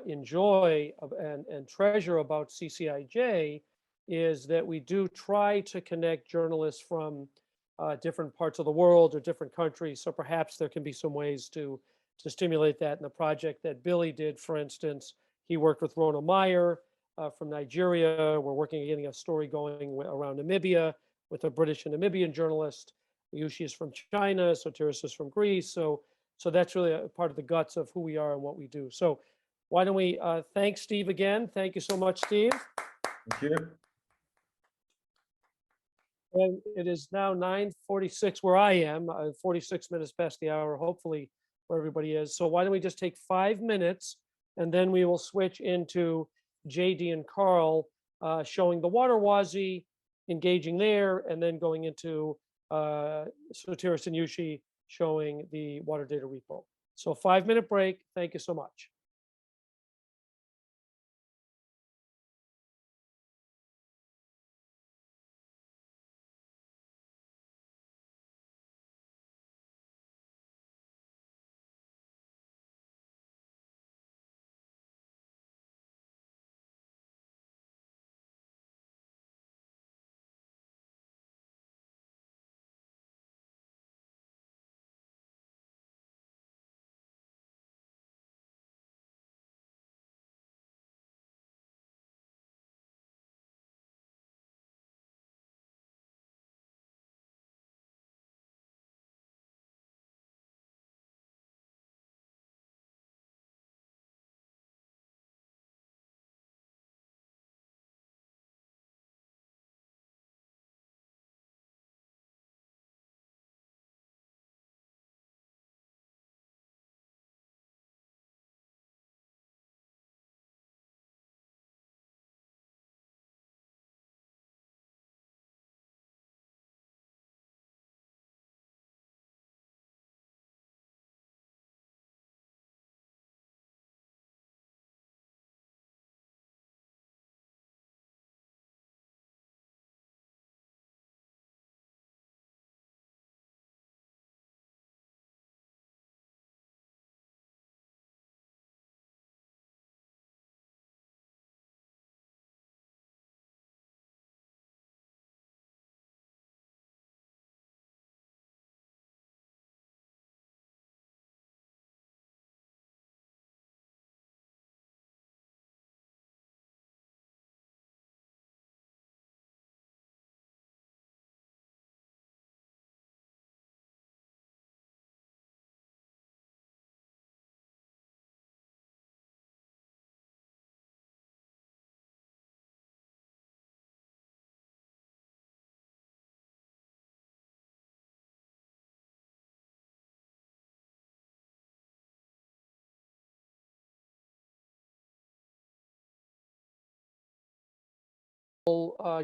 enjoy and treasure about CCIJ is that we do try to connect journalists from different parts of the world or different countries. So perhaps there can be some ways to stimulate that in the project that Billy did, for instance. He worked with Rona Meyer from Nigeria. We're working on getting a story going around Namibia with a British and Namibian journalist. Yushi is from China, Sotiris is from Greece. So that's really a part of the guts of who we are and what we do. So why don't we thank Steve again? Thank you so much, Steve. Thank you. And it is now 9:46 where I am, 46 minutes past the hour, hopefully where everybody is. So why don't we just take 5 minutes and then we will switch into JD and Carl showing the water Wazi, engaging there, and then going into Sotiris and Yushi showing the water data repo. So 5-minute break. Thank you so much.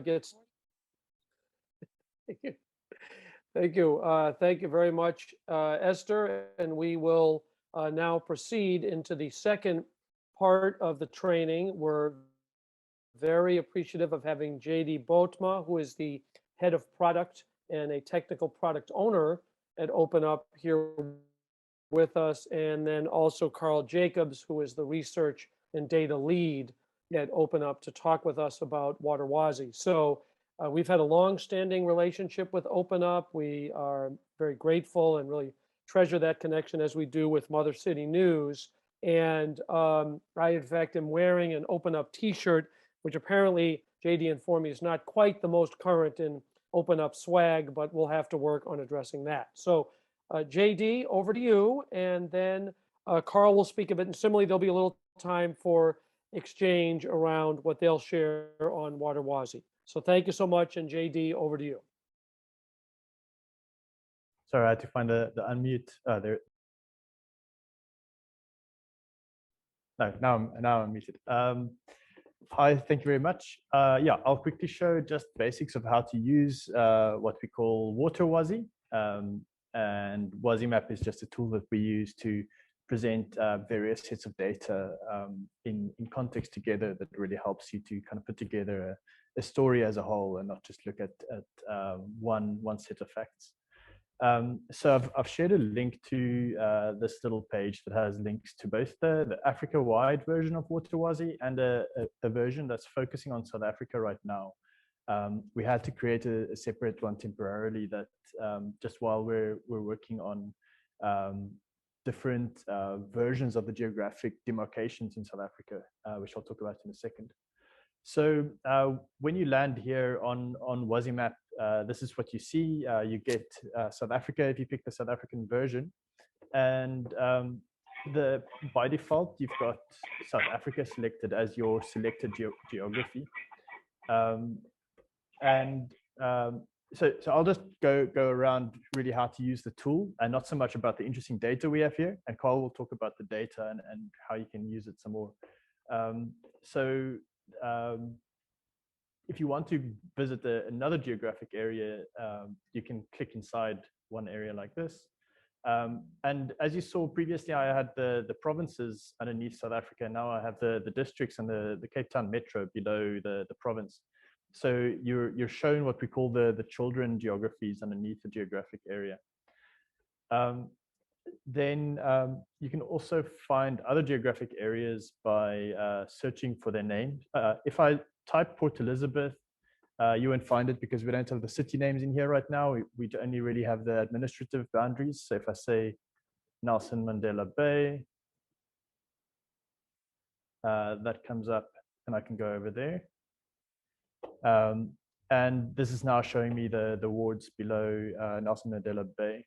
Gets Thank you. Thank you. Thank you very much, Esther. And we will now proceed into the second part of the training. We're very appreciative of having JD Boatma, who is the head of product and a technical product owner at OpenUp here with us. And then also Carl Jacobs, who is the research and data lead at OpenUp to talk with us about WaterWazi. So we've had a long-standing relationship with OpenUp. We are very grateful and really treasure that connection as we do with Mother City News. And I, in fact, am wearing an OpenUp t-shirt, which apparently JD informed me is not quite the most current in OpenUp swag, but we'll have to work on addressing that. So JD, over to you. And then Carl will speak a bit. And similarly, there'll be a little time for exchange around what they'll share on WaterWazi. So thank you so much. And JD, over to you. Sorry, I had to find the unmute. There. No, now I'm muted. Hi, thank you very much. Yeah, I'll quickly show just basics of how to use what we call WaterWazi. And WaziMap is just a tool that we use to present various sets of data in context together that really helps you to kind of put together a story as a whole and not just look at one set of facts. So I've shared a link to this little page that has links to both the Africa-wide version of Wazi and a version that's focusing on South Africa right now. We had to create a separate one temporarily that just while we're working on different versions of the geographic demarcations in South Africa, which I'll talk about in a second. So when you land here on Wazi map, this is what you see. You get South Africa if you pick the South African version, and by default you've got South Africa selected as your selected geography. So I'll just go around really how to use the tool and not so much about the interesting data we have here. And Carl will talk about the data and how you can use it some more. If you want to visit another geographic area, you can click inside one area like this. And as you saw previously, I had the provinces underneath South Africa. Now I have the districts and the Cape Town Metro below the province. So you're shown what we call the children geographies underneath the geographic area. Then you can also find other geographic areas by searching for their names. If I type Port Elizabeth, you won't find it because we don't have the city names in here right now. We only really have the administrative boundaries. So if I say Nelson Mandela Bay, that comes up and I can go over there. And this is now showing me the wards below Nelson Mandela Bay.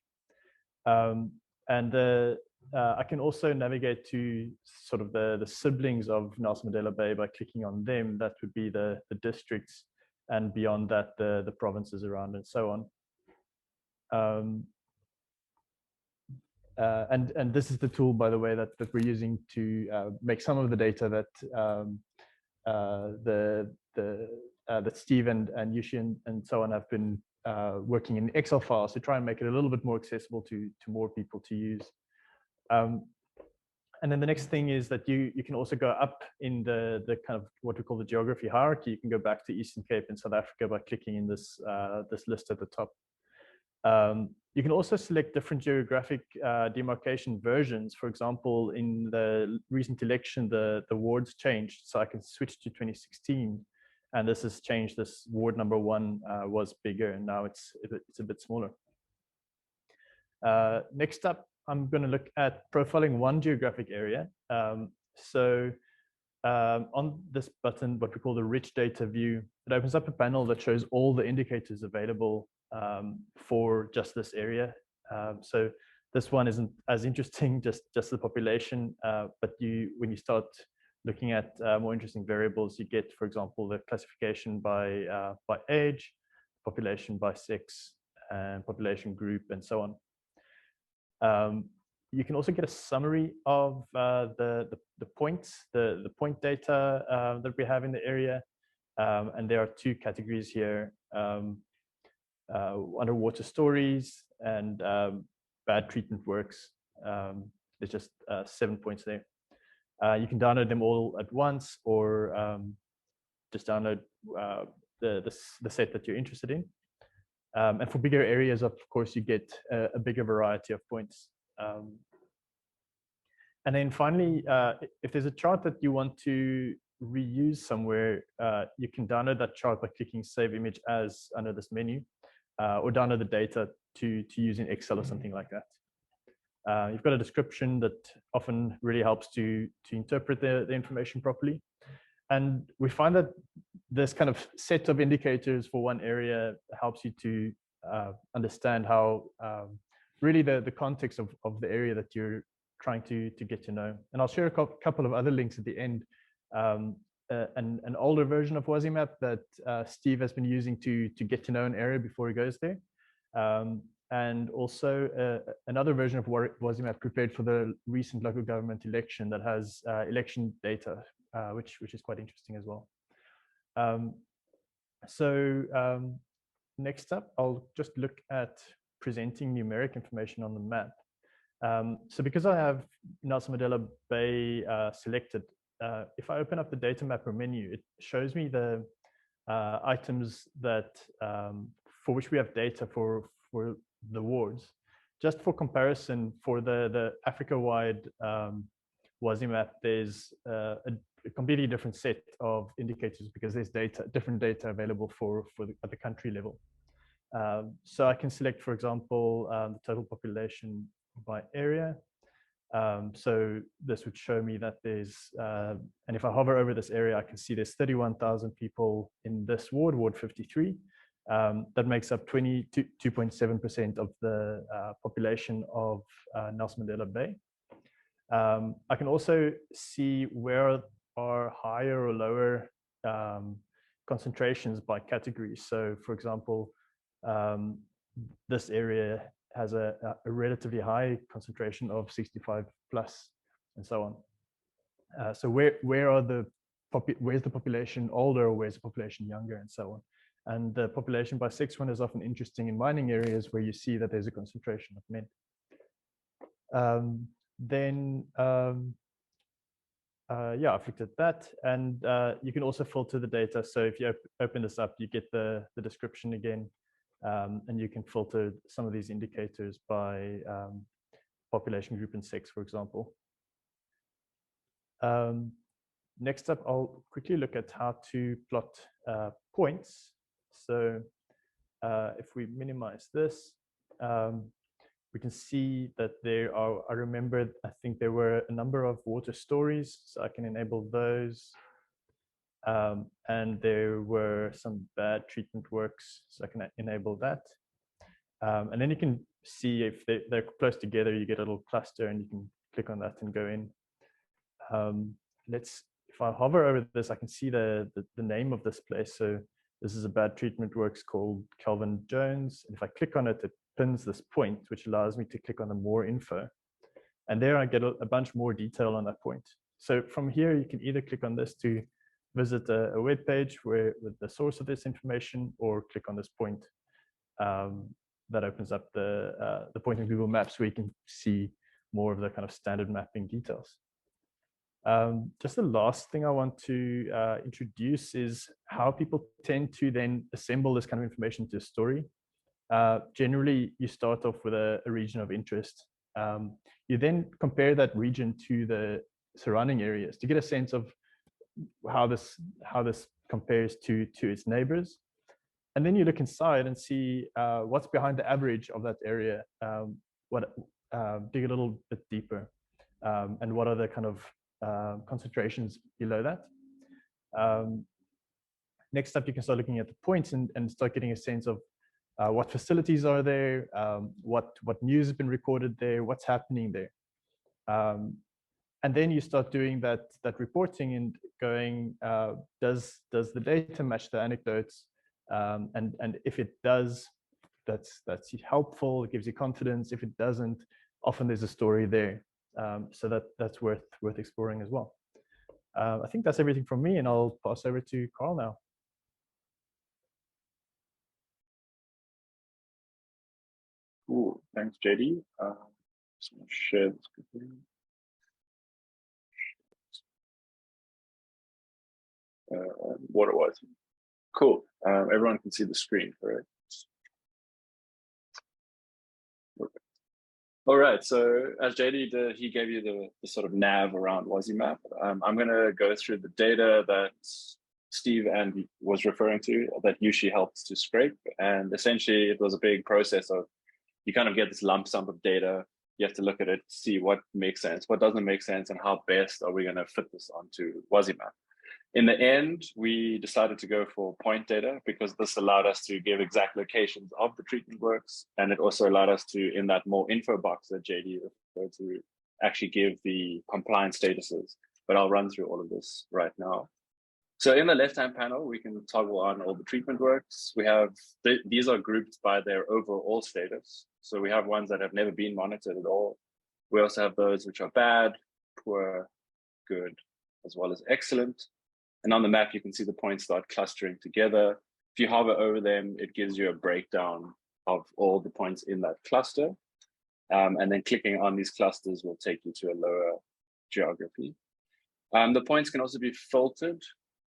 I can also navigate to sort of the siblings of Nelson Mandela Bay by clicking on them. That would be the districts, and beyond that, the provinces around and so on. And this is the tool, by the way, that we're using to make some of the data that Steve and Yushi and so on have been working in Excel files to try and make it a little bit more accessible to more people to use. And then the next thing is that you can also go up in the kind of what we call the geography hierarchy. You can go back to Eastern Cape and South Africa by clicking in this list at the top. You can also select different geographic demarcation versions. For example, in the recent election, the wards changed, so I can switch to 2016. And this has changed. This ward number 1 was bigger, and now it's a bit smaller. Next up, I'm going to look at profiling one geographic area. On this button, what we call the rich data view, it opens up a panel that shows all the indicators available for just this area. So this one isn't as interesting, just the population, but when you start looking at more interesting variables, you get, for example, the classification by age, population by sex, and population group, and so on. You can also get a summary of the points, the point data that we have in the area, and there are 2 categories here: underwater stories and bad treatment works. There's just 7 points there. You can download them all at once, or just download the set that you're interested in. And for bigger areas, of course, you get a bigger variety of points. And then finally, if there's a chart that you want to reuse somewhere, you can download that chart by clicking Save Image As under this menu, or download the data to use in Excel or something like that. You've got a description that often really helps to interpret the information properly. And we find that this kind of set of indicators for one area helps you to understand how really the context of the area that you're trying to get to know. And I'll share a couple of other links at the end. An older version of Wazi map that Steve has been using to get to know an area before he goes there. And also another version of Wazi map prepared for the recent local government election that has election data, which is quite interesting as well. Next up, I'll just look at presenting numeric information on the map. So because I have Nelson Mandela Bay selected, if I open up the data mapper menu, it shows me the items that for which we have data for the wards. Just for comparison, for the Africa-wide Wazi map, there's a completely different set of indicators because there's different data available at the country level. So I can select, for example, the total population by area. So this would show me that there's, and if I hover over this area, I can see there's 31,000 people in this ward, Ward 53. That makes up 22.7% of the population of Nelson Mandela Bay. I can also see where are higher or lower concentrations by categories. So, for example, this area has a relatively high concentration of 65 plus, and so on. So where's the population older, or where's the population younger, and so on. And the population by 6-1 is often interesting in mining areas where you see that there's a concentration of men. Yeah, I've looked at that, and you can also filter the data. So if you open this up, you get the description again, and you can filter some of these indicators by population group and sex, for example. Next up, I'll quickly look at how to plot points. So if we minimize this, we can see that there are, I remember, I think there were a number of water stories, so I can enable those. And there were some bad treatment works, so I can enable that. And then you can see if they're close together, you get a little cluster, and you can click on that and go in. If I hover over this, I can see the name of this place. So this is a bad treatment works called Calvin Jones. And if I click on it, it pins this point, which allows me to click on the more info. And there I get a bunch more detail on that point. So from here, you can either click on this to visit a web page with the source of this information, or click on this point that opens up the point in Google Maps where you can see more of the kind of standard mapping details. Just the last thing I want to introduce is how people tend to then assemble this kind of information into a story. Generally, you start off with a region of interest. You then compare that region to the surrounding areas to get a sense of how this compares to its neighbors. And then you look inside and see what's behind the average of that area, dig a little bit deeper, and what are the kind of concentrations below that. Next up, you can start looking at the points and start getting a sense of what facilities are there, what news has been recorded there, what's happening there. And then you start doing that reporting and going, does the data match the anecdotes? And if it does, that's helpful, it gives you confidence. If it doesn't, often there's a story there. So that's worth exploring as well. I think that's everything from me, and I'll pass over to Carl now. Cool, thanks, JD. Just want to share this quickly. What it was. Cool. Everyone can see the screen, correct? Perfect. All right. So as JD did, he gave you the sort of nav around Wazi map. I'm going to go through the data that Steve was referring to that Yushi helped to scrape. And essentially, it was a big process of you kind of get this lump sum of data. You have to look at it, see what makes sense, what doesn't make sense, and how best are we going to fit this onto Wazi map. In the end, we decided to go for point data because this allowed us to give exact locations of the treatment works. And it also allowed us to, in that more info box that JD referred to, actually give the compliance statuses. But I'll run through all of this right now. So in the left-hand panel, we can toggle on all the treatment works. We have, these are grouped by their overall status. So we have ones that have never been monitored at all. We also have those which are bad, poor, good, as well as excellent. And on the map, you can see the points start clustering together. If you hover over them, it gives you a breakdown of all the points in that cluster. And then clicking on these clusters will take you to a lower geography. The points can also be filtered.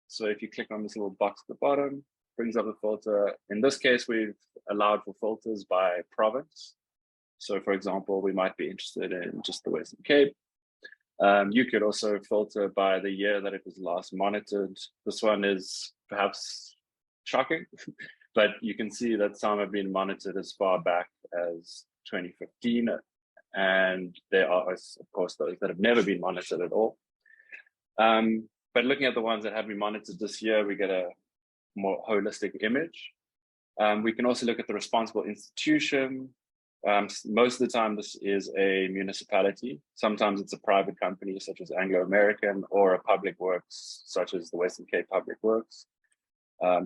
So if you click on this little box at the bottom, brings up the filter. In this case, we've allowed for filters by province. So for example, we might be interested in just the Western Cape. You could also filter by the year that it was last monitored. This one is perhaps shocking, but you can see that some have been monitored as far back as 2015. And there are, of course, those that have never been monitored at all. But looking at the ones that have been monitored this year, we get a more holistic image. We can also look at the responsible institution. Most of the time, this is a municipality. Sometimes it's a private company, such as Anglo American, or a public works, such as the Western Cape Public Works.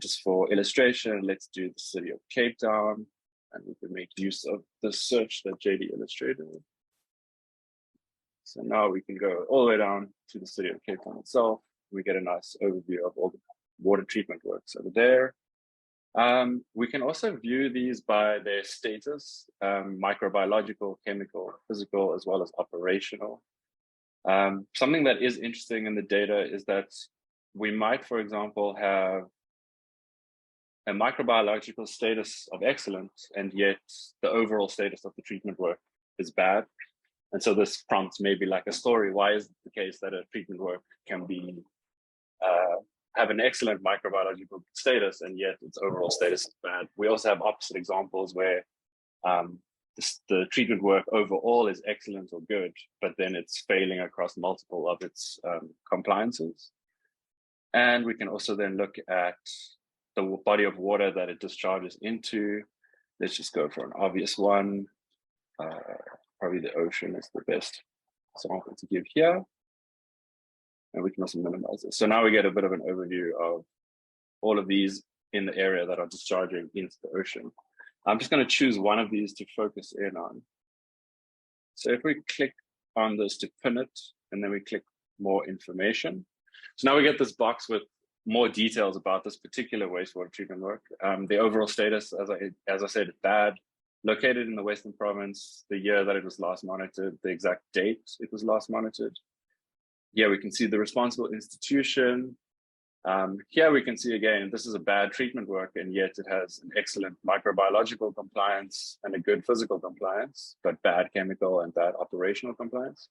Just for illustration, let's do the city of Cape Town, and we can make use of the search that JD illustrated. So now we can go all the way down to the city of Cape Town itself. We get a nice overview of all the water treatment works over there. We can also view these by their status, microbiological, chemical, physical, as well as operational. Something that is interesting in the data is that we might, for example, have a microbiological status of excellent, and yet the overall status of the treatment work is bad. And so this prompts maybe like a story. Why is it the case that a treatment work can be have an excellent microbiological status and yet its overall status is bad? We also have opposite examples where the treatment work overall is excellent or good, but then it's failing across multiple of its compliances. And we can also then look at the body of water that it discharges into. Let's just go for an obvious one. Probably the ocean is the best example to give here. And we can also minimize this. So now we get a bit of an overview of all of these in the area that are discharging into the ocean. I'm just going to choose one of these to focus in on. So if we click on this to pin it, and then we click more information. So now we get this box with more details about this particular wastewater treatment work. The overall status, as I said, is bad. Located in the Western Province, the year that it was last monitored, the exact date it was last monitored. Here we can see the responsible institution. Here we can see again, this is a bad treatment work, and yet it has an excellent microbiological compliance and a good physical compliance, but bad chemical and bad operational compliance.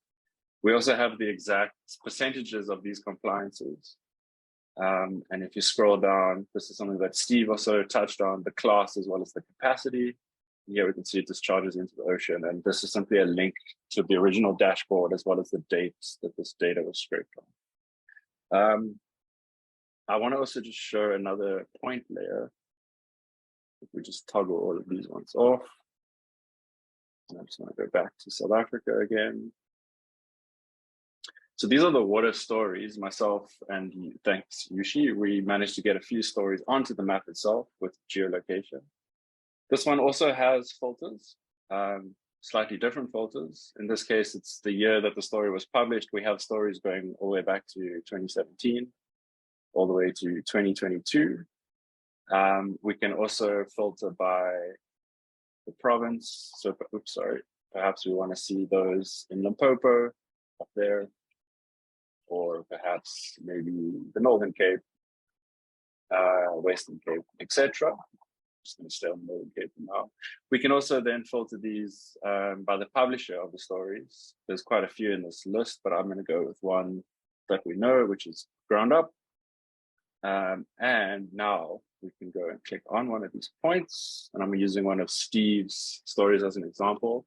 We also have the exact percentages of these compliances. And if you scroll down, this is something that Steve also touched on, the class as well as the capacity. Here we can see it discharges into the ocean, and this is simply a link to the original dashboard as well as the dates that this data was scraped on. I want to also just show another point layer. If we just toggle all of these ones off. And I just want to go back to South Africa again. So these are the water stories. Myself and thanks Yushi, we managed to get a few stories onto the map itself with geolocation. This one also has filters, slightly different filters. In this case, it's the year that the story was published. We have stories going all the way back to 2017, all the way to 2022. We can also filter by the province. So, oops, sorry. Perhaps we want to see those in Limpopo up there, or perhaps maybe the Northern Cape, Western Cape, etc. Just going to stay on Northern Cape for now. We can also then filter these by the publisher of the stories. There's quite a few in this list, but I'm going to go with one that we know, which is Ground Up. And now we can go and click on one of these points, and I'm using one of Steve's stories as an example.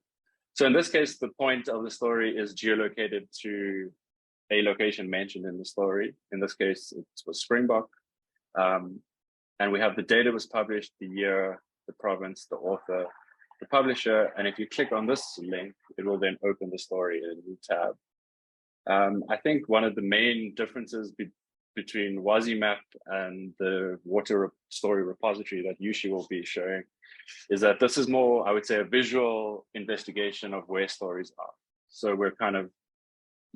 So in this case, the point of the story is geolocated to a location mentioned in the story. In this case, it was Springbok. And we have the data was published, the year, the province, the author, the publisher. And if you click on this link, it will then open the story in a new tab. I think one of the main differences between Wazi map and the water story repository that Yushi will be showing is that this is more, I would say, a visual investigation of where stories are. So we're kind of,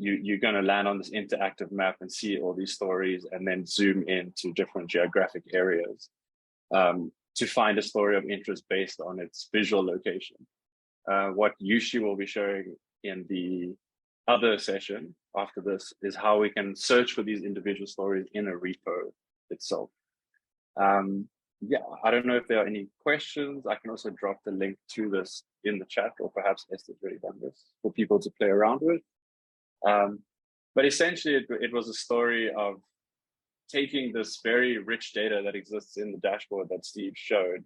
you're going to land on this interactive map and see all these stories and then zoom into different geographic areas to find a story of interest based on its visual location. What Yushi will be showing in the other session after this is how we can search for these individual stories in a repo itself. yeah, I don't know if there are any questions. I can also drop the link to this in the chat, or perhaps Esther's already done this for people to play around with. But essentially, it was a story of taking this very rich data that exists in the dashboard that Steve showed.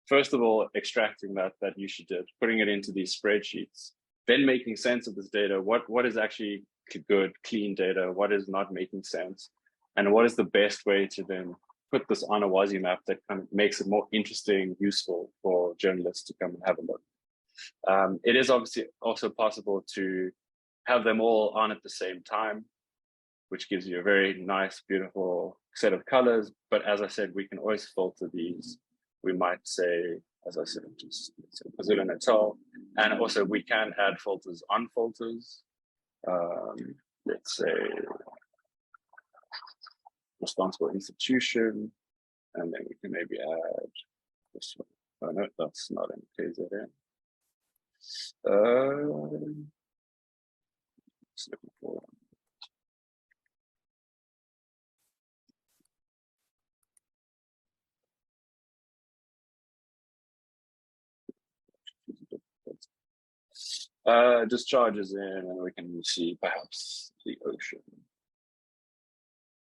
First of all, extracting that Yushi did, putting it into these spreadsheets, then making sense of this data. What is actually good, clean data? What is not making sense? And what is the best way to then put this on a Wazi map that kind of makes it more interesting, useful for journalists to come and have a look. It is obviously also possible to have them all on at the same time, which gives you a very nice, beautiful set of colors. But as I said, we can always filter these. We might say, as I said, just KwaZulu Natal, and also we can add filters on filters. Let's say responsible institution, and then we can maybe add this one. Oh no, that's not in KZN. Just looking for discharges in, and we can see perhaps the ocean.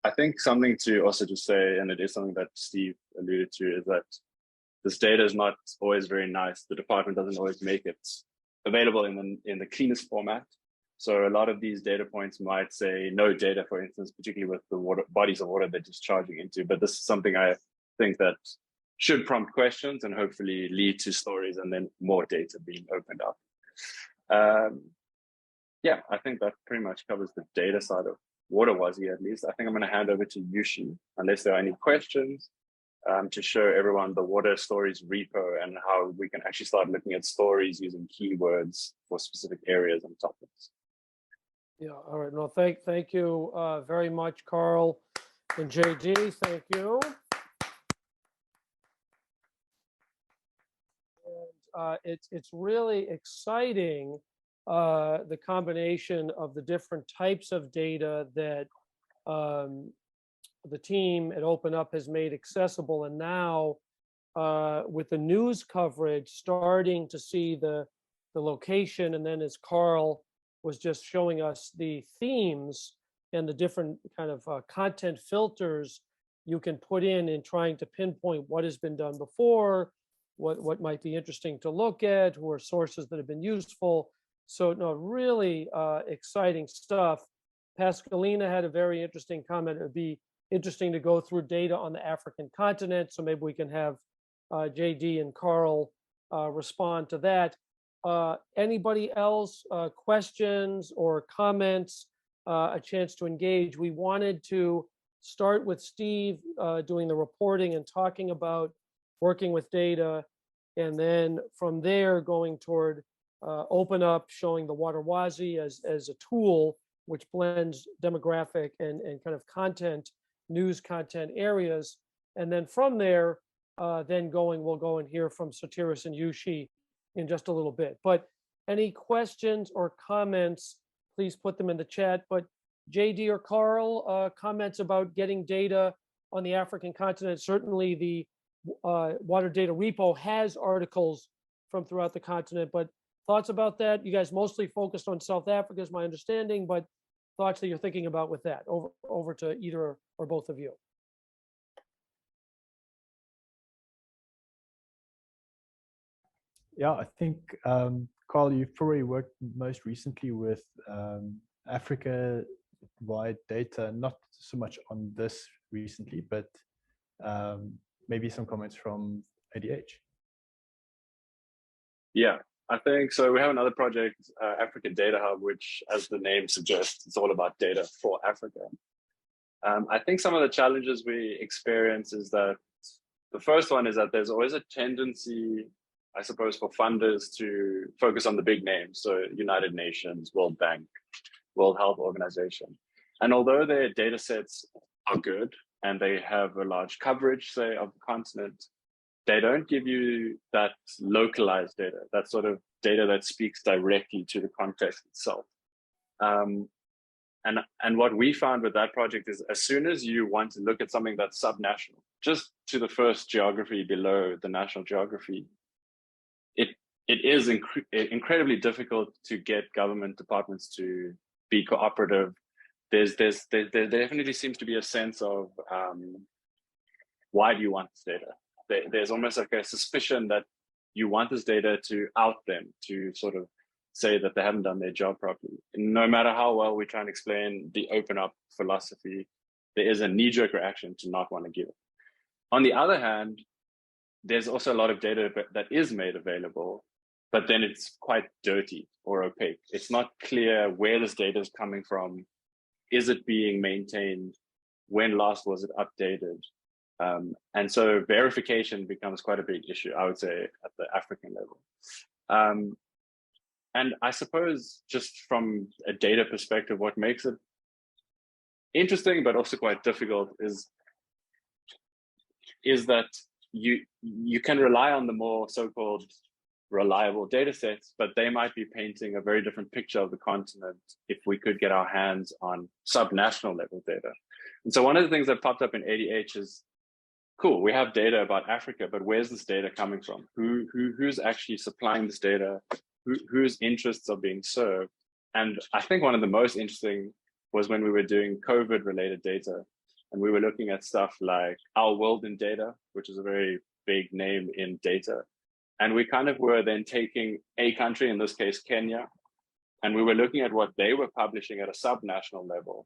I think something to also just say, and it is something that Steve alluded to, is that this data is not always very nice. The department doesn't always make it available in the cleanest format. So a lot of these data points might say no data, for instance, particularly with the bodies of water they're discharging into. But this is something I think that should prompt questions and hopefully lead to stories and then more data being opened up. Yeah, I think that pretty much covers the data side of Water Wazi, at least. I think I'm going to hand over to Yushi, unless there are any questions, to show everyone the water stories repo and how we can actually start looking at stories using keywords for specific areas and topics. Yeah, all right. No, thank you very much, Carl and JD. Thank you. And it's really exciting, the combination of the different types of data that the team at OpenUp has made accessible, and now with the news coverage, starting to see the location, and then as Carl was just showing us the themes and the different kind of content filters you can put in trying to pinpoint what has been done before, what might be interesting to look at, or sources that have been useful. So no, really exciting stuff. Pascalina had a very interesting comment. It would be interesting to go through data on the African continent. So maybe we can have JD and Carl respond to that. Anybody else, questions or comments, a chance to engage? We wanted to start with Steve doing the reporting and talking about working with data, and then from there going toward OpenUp, showing the Water Wazi as a tool which blends demographic and kind of content, news content areas. And then from there, we'll go and hear from Sotiris and Yushi in just a little bit. But any questions or comments, please put them in the chat. But JD or Carl, comments about getting data on the African continent. Certainly the Water Data Repo has articles from throughout the continent, but thoughts about that? You guys mostly focused on South Africa is my understanding, but thoughts that you're thinking about with that. Over to either or both of you. Yeah, I think, Carl, you've probably worked most recently with Africa-wide data, not so much on this recently, but maybe some comments from ADH. Yeah, I think so. We have another project, Africa Data Hub, which, as the name suggests, it's all about data for Africa. I think some of the challenges we experience is that the first one is that there's always a tendency, I suppose, for funders to focus on the big names. So United Nations, World Bank, World Health Organization. And although their data sets are good and they have a large coverage, say, of the continent, they don't give you that localized data, that sort of data that speaks directly to the context itself. And what we found with that project is as soon as you want to look at something that's subnational, just to the first geography below the national geography, it is incredibly difficult to get government departments to be cooperative. There definitely seems to be a sense of why do you want this data? There's almost like a suspicion that you want this data to out them, to sort of say that they haven't done their job properly. And no matter how well we try and explain the OpenUp philosophy, there is a knee-jerk reaction to not want to give it. On the other hand, there's also a lot of data that is made available, but then it's quite dirty or opaque. It's not clear where this data is coming from. Is it being maintained? When last was it updated? And so verification becomes quite a big issue, I would say, at the African level. And I suppose just from a data perspective, what makes it interesting, but also quite difficult is that you can rely on the more so-called reliable data sets, but they might be painting a very different picture of the continent if we could get our hands on subnational level data. And so one of the things that popped up in ADH is, cool, we have data about Africa, but where's this data coming from? Who's actually supplying this data? Whose interests are being served? And I think one of the most interesting was when we were doing COVID related data, and we were looking at stuff like Our World in Data, which is a very big name in data. And we kind of were then taking a country, in this case, Kenya, and we were looking at what they were publishing at a subnational level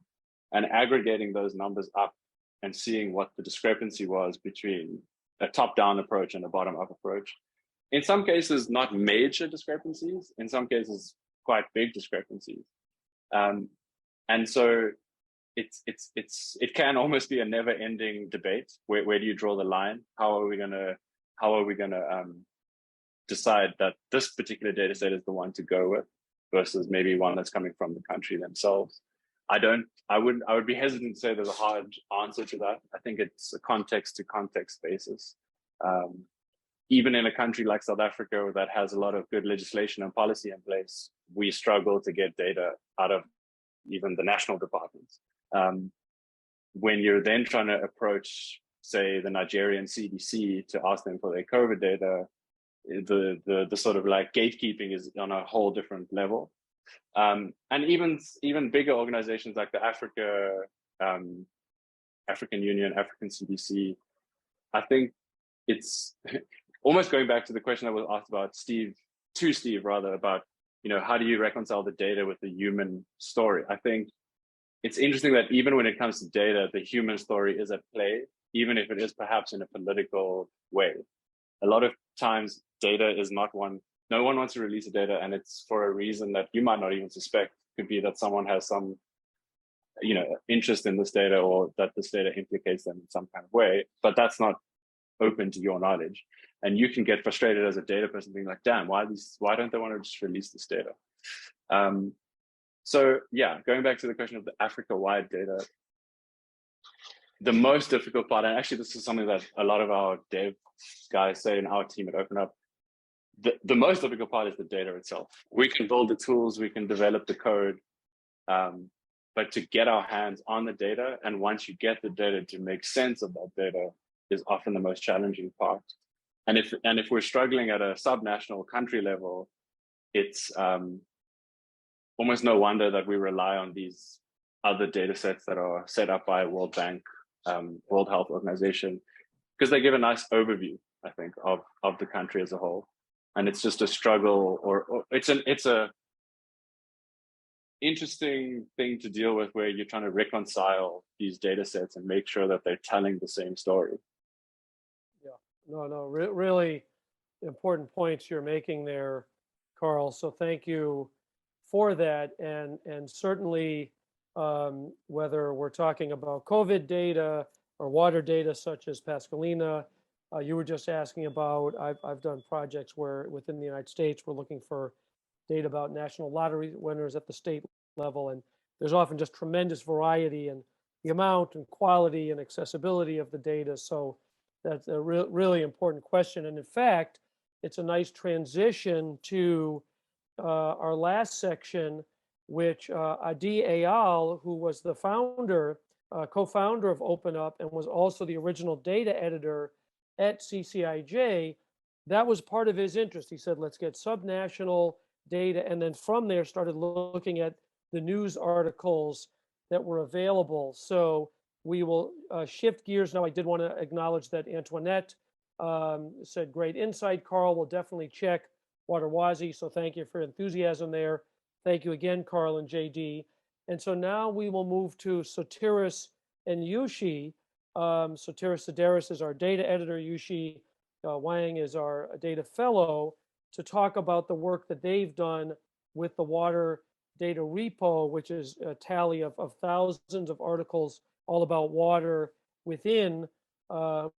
and aggregating those numbers up and seeing what the discrepancy was between a top-down approach and a bottom-up approach. In some cases, not major discrepancies, in some cases, quite big discrepancies. And so it can almost be a never-ending debate. Where do you draw the line? How are we gonna decide that this particular data set is the one to go with versus maybe one that's coming from the country themselves? I would be hesitant to say there's a hard answer to that. I think it's a context to context basis. Even in a country like South Africa that has a lot of good legislation and policy in place, we struggle to get data out of even the national departments. When you're then trying to approach, say, the Nigerian CDC to ask them for their COVID data, the sort of like gatekeeping is on a whole different level. And even bigger organizations like the African Union, African CDC, I think it's almost going back to the question that was asked about Steve, about, how do you reconcile the data with the human story? I think it's interesting that even when it comes to data, the human story is at play, even if it is perhaps in a political way. A lot of times data is not one, no one wants to release the data, and it's for a reason that you might not even suspect. It could be that someone has some, interest in this data, or that this data implicates them in some kind of way, but that's not open to your knowledge. And you can get frustrated as a data person being like, damn, why don't they want to just release this data? So yeah, going back to the question of the Africa-wide data, the most difficult part, and actually this is something that a lot of our dev guys say in our team at OpenUp, the most difficult part is the data itself. We can build the tools, we can develop the code, but to get our hands on the data, and once you get the data, to make sense of that data is often the most challenging part. And if we're struggling at a subnational country level, it's almost no wonder that we rely on these other data sets that are set up by World Bank, World Health Organization, because they give a nice overview, I think, of the country as a whole. And it's just a struggle, or it's a interesting thing to deal with, where you're trying to reconcile these data sets and make sure that they're telling the same story. Yeah, really important points you're making there, Carl. So thank you for that. And certainly, whether we're talking about COVID data or water data such as Pascalina, you were just asking about, I've done projects where within the United States, we're looking for data about national lottery winners at the state level. And there's often just tremendous variety in the amount and quality and accessibility of the data. So that's a really important question. And in fact, it's a nice transition to our last section, which Adi Ayal, who was the founder co-founder of OpenUp and was also the original data editor at CCIJ, that was part of his interest. He said, let's get subnational data. And then from there started looking at the news articles that were available. So we will shift gears now. I did want to acknowledge that Antoinette said, great insight, Carl. We'll definitely check Wazi. So thank you for your enthusiasm there. Thank you again, Carl and JD. And so now we will move to Sotiris and Yushi. Sotiris Sideris is our data editor. Yushi Wang is our data fellow, to talk about the work that they've done with the water data repo, which is a tally of thousands of articles all about water within the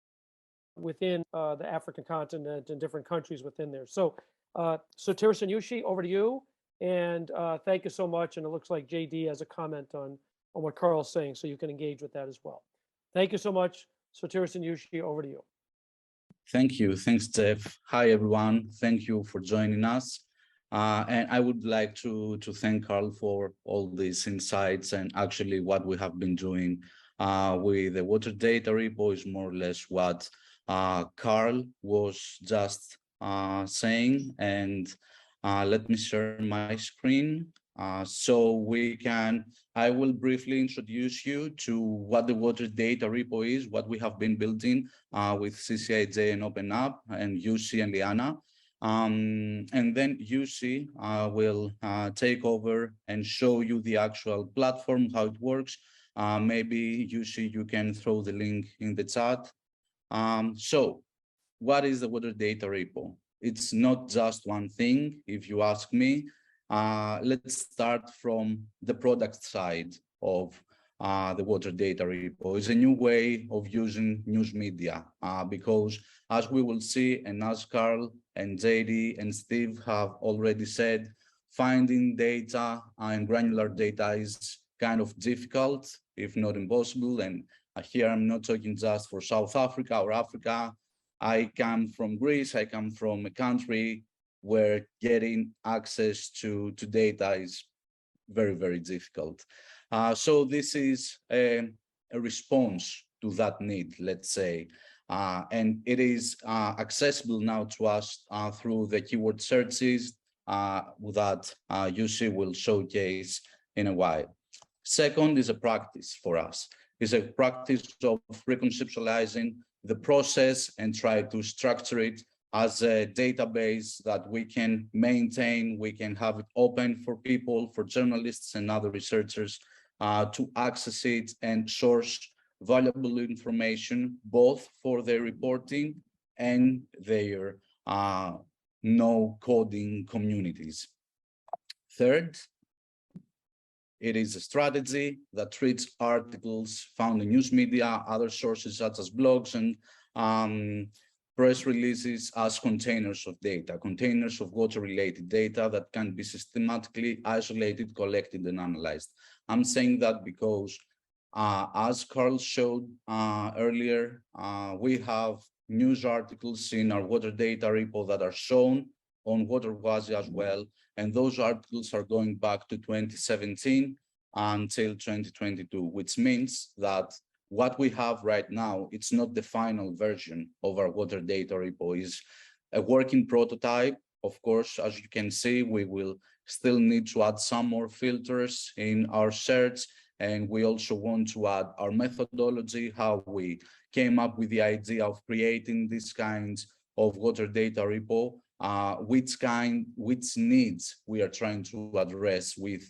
African continent and different countries within there. So Sotiris and Yushi, over to you. And thank you so much. And it looks like JD has a comment on what Carl's saying, so you can engage with that as well. Thank you so much. Sotiris and Yushi, over to you. Thank you. Thanks, Jeff. Hi, everyone. Thank you for joining us. And I would like to thank Carl for all these insights, and actually what we have been doing with the water data repo is more or less what Carl was just saying. And let me share my screen so I will briefly introduce you to what the water data repo is, what we have been building with CCIJ and OpenUp, and Yushi and Liana. And then Yushi will take over and show you the actual platform, how it works. Maybe Yushi, you can throw the link in the chat. So what is the water data repo? It's not just one thing, if you ask me. Let's start from the product side of the water data repo. It's a new way of using news media because, as we will see, and as Carl and JD and Steve have already said, finding data and granular data is kind of difficult, if not impossible. And here I'm not talking just for South Africa or Africa. I come from Greece. I come from a country where getting access to data is very, very difficult. So this is a response to that need, let's say. And it is accessible now to us through the keyword searches that Yushi will showcase in a while. Second is a practice for us. It's a practice of reconceptualizing the process and try to structure it as a database that we can maintain. We can have it open for people, for journalists and other researchers to access it and source valuable information, both for their reporting and their no coding communities. Third, it is a strategy that treats articles found in news media, other sources such as blogs and press releases as containers of data, containers of water-related data that can be systematically isolated, collected, and analyzed. I'm saying that because, as Carl showed earlier, we have news articles in our water data repo that are shown on Wazi as well. And those articles are going back to 2017 until 2022, which means that what we have right now, it's not the final version of our water data repo. It's a working prototype. Of course, as you can see, we will still need to add some more filters in our search. And we also want to add our methodology, how we came up with the idea of creating this kind of water data repo, which needs we are trying to address with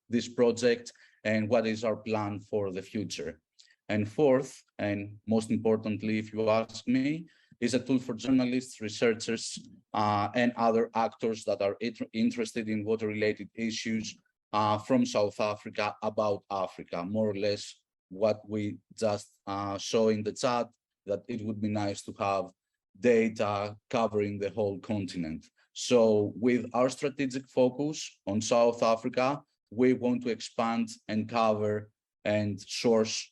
this project, and what is our plan for the future. And fourth, and most importantly, if you ask me, is a tool for journalists, researchers, and other actors that are interested in water-related issues from South Africa, about Africa, more or less what we just saw in the chat, that it would be nice to have data covering the whole continent. So with our strategic focus on South Africa, we want to expand and cover and source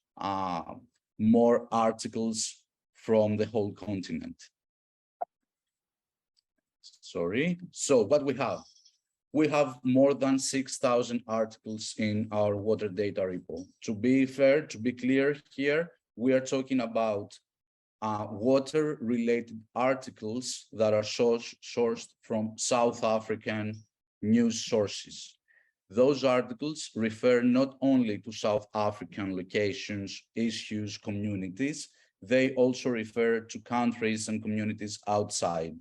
more articles from the whole continent. Sorry. So what we have, We have more than 6,000 articles in our water data repo. To be fair, to be clear here, we are talking about water-related articles that are sourced from South African news sources. Those articles refer not only to South African locations, issues, communities, they also refer to countries and communities outside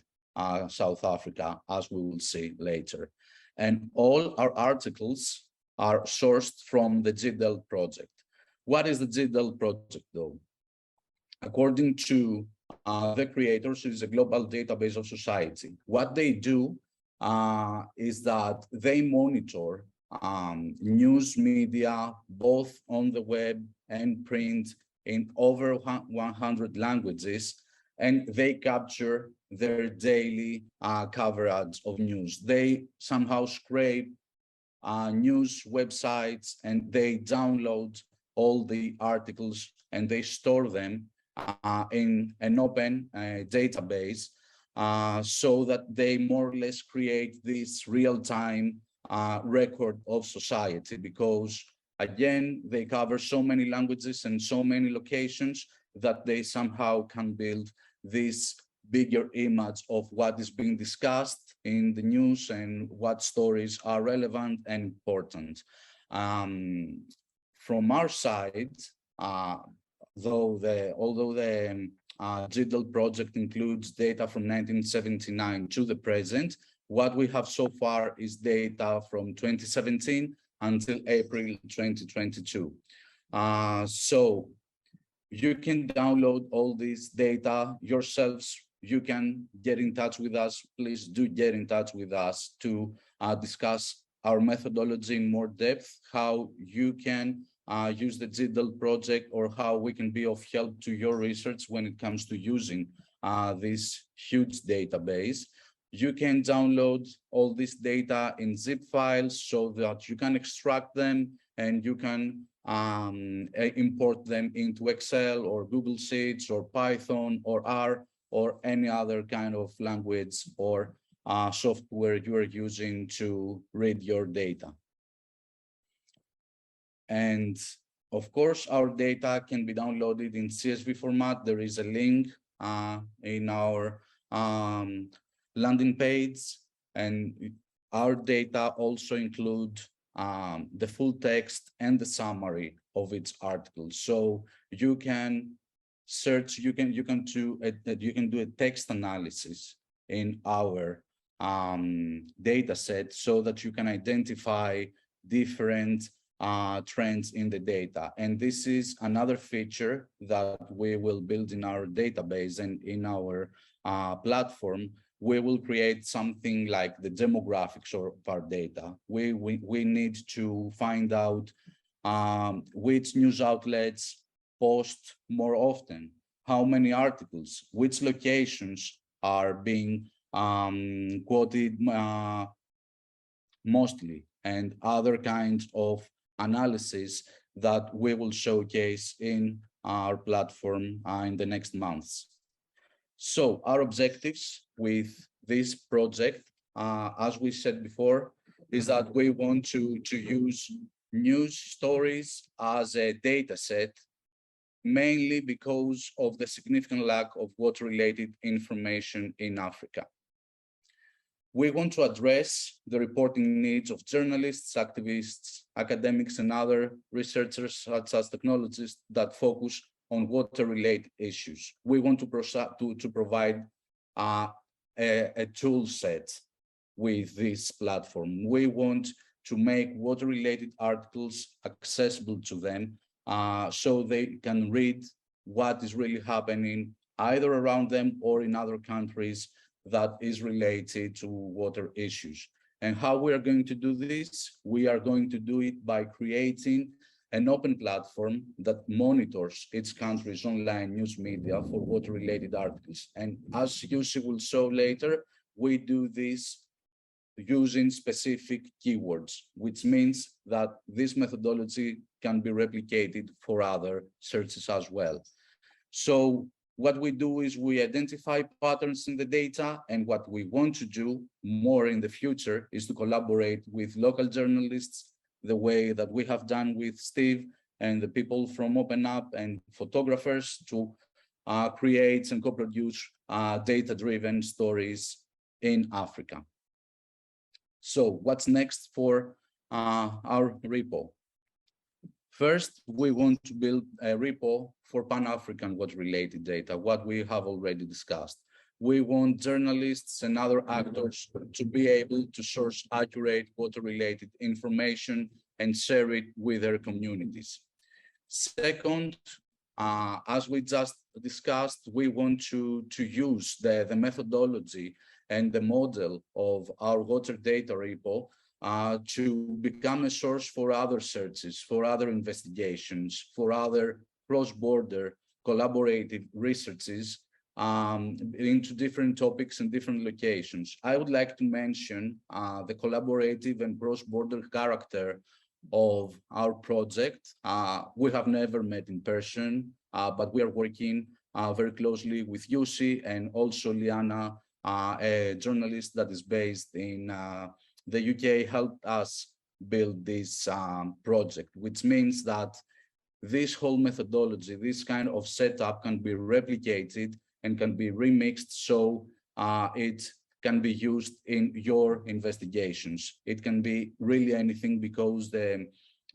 South Africa, as we will see later. And all our articles are sourced from the GDEL project. What is the GDEL project, though? According to the creators, it is a global database of society. What they do is that they monitor news media, both on the web and print, in over 100 languages, and they capture their daily coverage of news. They somehow scrape news websites and they download all the articles and they store them in an open database so that they more or less create this real-time record of society, because again, they cover so many languages and so many locations that they somehow can build this bigger image of what is being discussed in the news and what stories are relevant and important. From our side, although the GDEL project includes data from 1979 to the present, what we have so far is data from 2017 until April 2022. So you can download all this data yourselves. You can get in touch with us. Please do get in touch with us to discuss our methodology in more depth, how you can use the GDEL project, or how we can be of help to your research when it comes to using this huge database. You can download all this data in zip files so that you can extract them and you can import them into Excel or Google Sheets or Python or R or any other kind of language or software you are using to read your data. And of course, our data can be downloaded in CSV format. There is a link in our landing page, and our data also include the full text and the summary of its article. So you can search, you can do a text analysis in our data set so that you can identify different trends in the data. And this is another feature that we will build in our database and in our platform. We will create something like the demographics of our data. We need to find out which news outlets post more often, how many articles, which locations are being quoted mostly, and other kinds of analysis that we will showcase in our platform in the next months. So our objectives with this project, as we said before, is that we want to use news stories as a data set, mainly because of the significant lack of water-related information in Africa. We want to address the reporting needs of journalists, activists, academics, and other researchers, such as technologists that focus on water-related issues. We want to provide a tool set with this platform. We want to make water-related articles accessible to them so they can read what is really happening either around them or in other countries that is related to water issues. And how we are going to do this? We are going to do it by creating an open platform that monitors its country's online news media for water-related articles. And as Yussi will show later, we do this using specific keywords, which means that this methodology can be replicated for other searches as well. So what we do is we identify patterns in the data, and what we want to do more in the future is to collaborate with local journalists the way that we have done with Steve and the people from OpenUp and photographers to create and co-produce data-driven stories in Africa. So what's next for our repo? First, we want to build a repo for Pan-African water-related data, what we have already discussed. We want journalists and other actors to be able to source accurate water-related information and share it with their communities. Second, as we just discussed, we want to use the methodology and the model of our water data repo to become a source for other searches, for other investigations, for other cross-border collaborative researches into different topics and different locations. I would like to mention the collaborative and cross-border character of our project. We have never met in person, but we are working very closely with Yussi and also Liana, a journalist that is based in the UK, helped us build this project, which means that this whole methodology, this kind of setup can be replicated and can be remixed so it can be used in your investigations. It can be really anything because the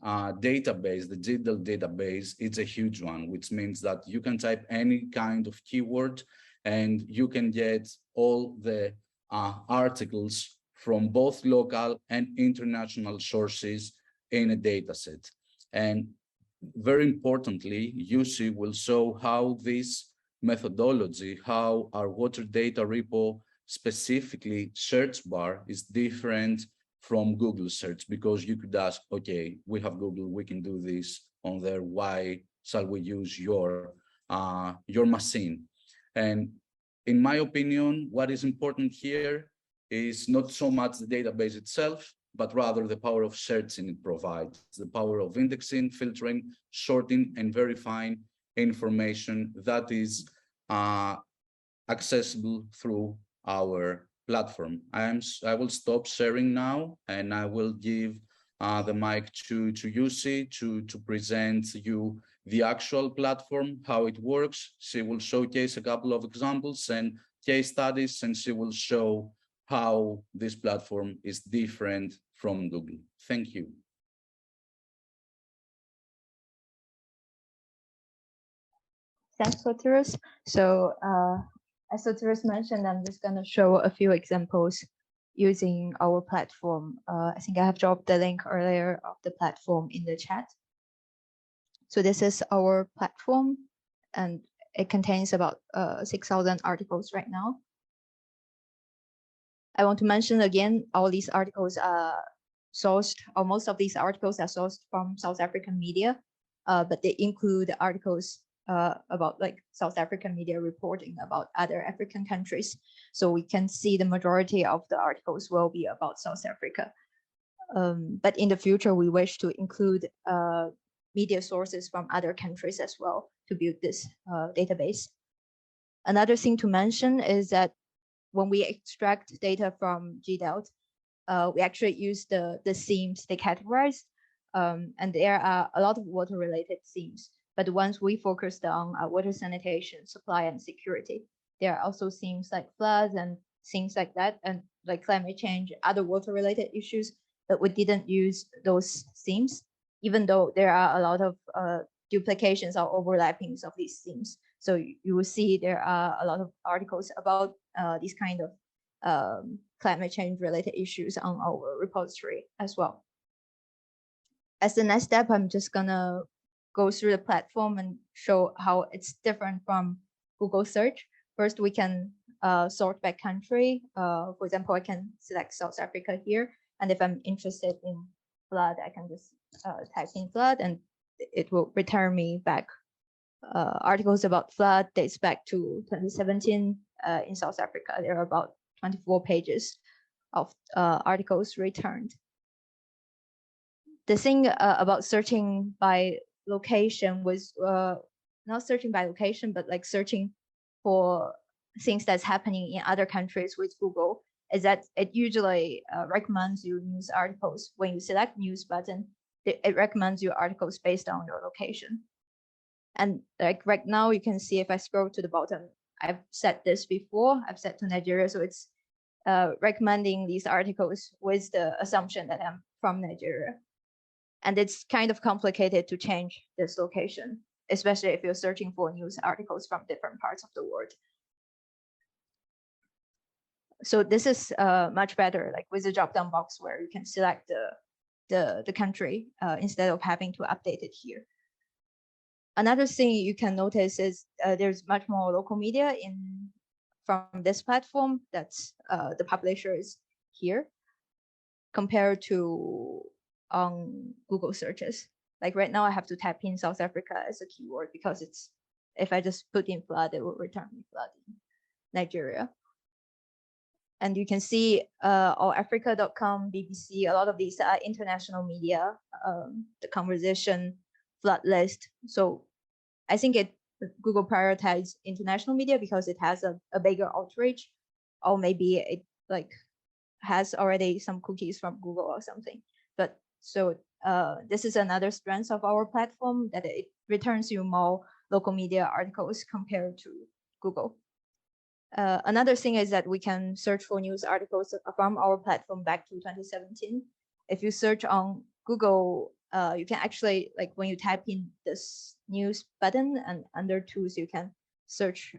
database, the digital database, it's a huge one, which means that you can type any kind of keyword and you can get all the articles from both local and international sources in a dataset. And very importantly, Yussi will show how this methodology, how our water data repo, specifically search bar, is different from Google search, because you could ask, okay, we have Google, we can do this on there, why shall we use your machine? And in my opinion, what is important here is not so much the database itself, but rather the power of searching it provides, the power of indexing, filtering, sorting, and verifying information that is accessible through our platform. I will stop sharing now, and I will give the mic to Yussi to present you the actual platform, how it works. She will showcase a couple of examples and case studies, and she will show how this platform is different from Google. Thank you. Thanks, Sotiris. So as Sotiris mentioned, I'm just going to show a few examples using our platform. I think I have dropped the link earlier of the platform in the chat. So this is our platform, and it contains about 6,000 articles right now. I want to mention again, all these articles are sourced, or most of these articles are sourced from South African media, but they include articles about like South African media reporting about other African countries. So we can see the majority of the articles will be about South Africa. But in the future, we wish to include media sources from other countries as well to build this database. Another thing to mention is that when we extract data from GDALT, we actually use the themes they categorize. And there are a lot of water-related themes. But once we focused on water sanitation, supply, and security, there are also themes like floods and things like that, and like climate change, other water-related issues, but we didn't use those themes, even though there are a lot of duplications or overlappings of these themes. So you will see there are a lot of articles about these kind of climate change related issues on our repository as well. As the next step, I'm just gonna go through the platform and show how it's different from Google search. First, we can sort by country. For example, I can select South Africa here. And if I'm interested in flood, I can just type in flood and it will return me back articles about flood dates back to 2017 in South Africa. There are about 24 pages of articles returned. The thing about searching by location was not searching by location, but like searching for things that's happening in other countries with Google is that it usually recommends you news articles. When you select news button, it recommends you articles based on your location. And like right now, you can see if I scroll to the bottom, I've set this before, I've set to Nigeria. So it's recommending these articles with the assumption that I'm from Nigeria. And it's kind of complicated to change this location, especially if you're searching for news articles from different parts of the world. So this is much better, like with a drop-down box where you can select the country instead of having to update it here. Another thing you can notice is there's much more local media from this platform. That's the publisher is here compared to on Google searches. Like right now I have to type in South Africa as a keyword because it's, if I just put in flood, it will return me flood in Nigeria. And you can see allafrica.com, BBC, a lot of these are international media, the conversation, flood list. So I think Google prioritized international media because it has a bigger outreach, or maybe it like has already some cookies from Google or something. But so this is another strength of our platform, that it returns you more local media articles compared to Google. Another thing is that we can search for news articles from our platform back to 2017. If you search on Google, you can actually, like when you type in this news button and under tools, you can search,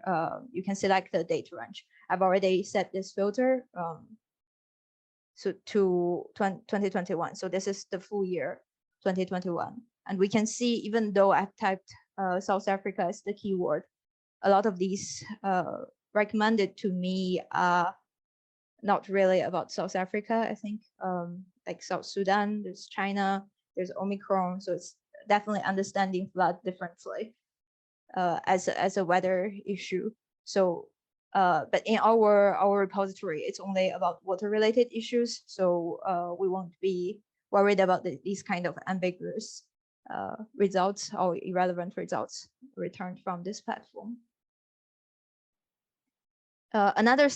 you can select the date range. I've already set this filter so to 2021. So this is the full year 2021. And we can see, even though I've typed South Africa as the keyword, a lot of these recommended to me are not really about South Africa. I think like South Sudan, there's China, there's Omicron. So it's definitely understanding flood differently as a weather issue. So, but in our repository, it's only about water related issues. So we won't be worried about these kind of ambiguous results or irrelevant results returned from this platform. Another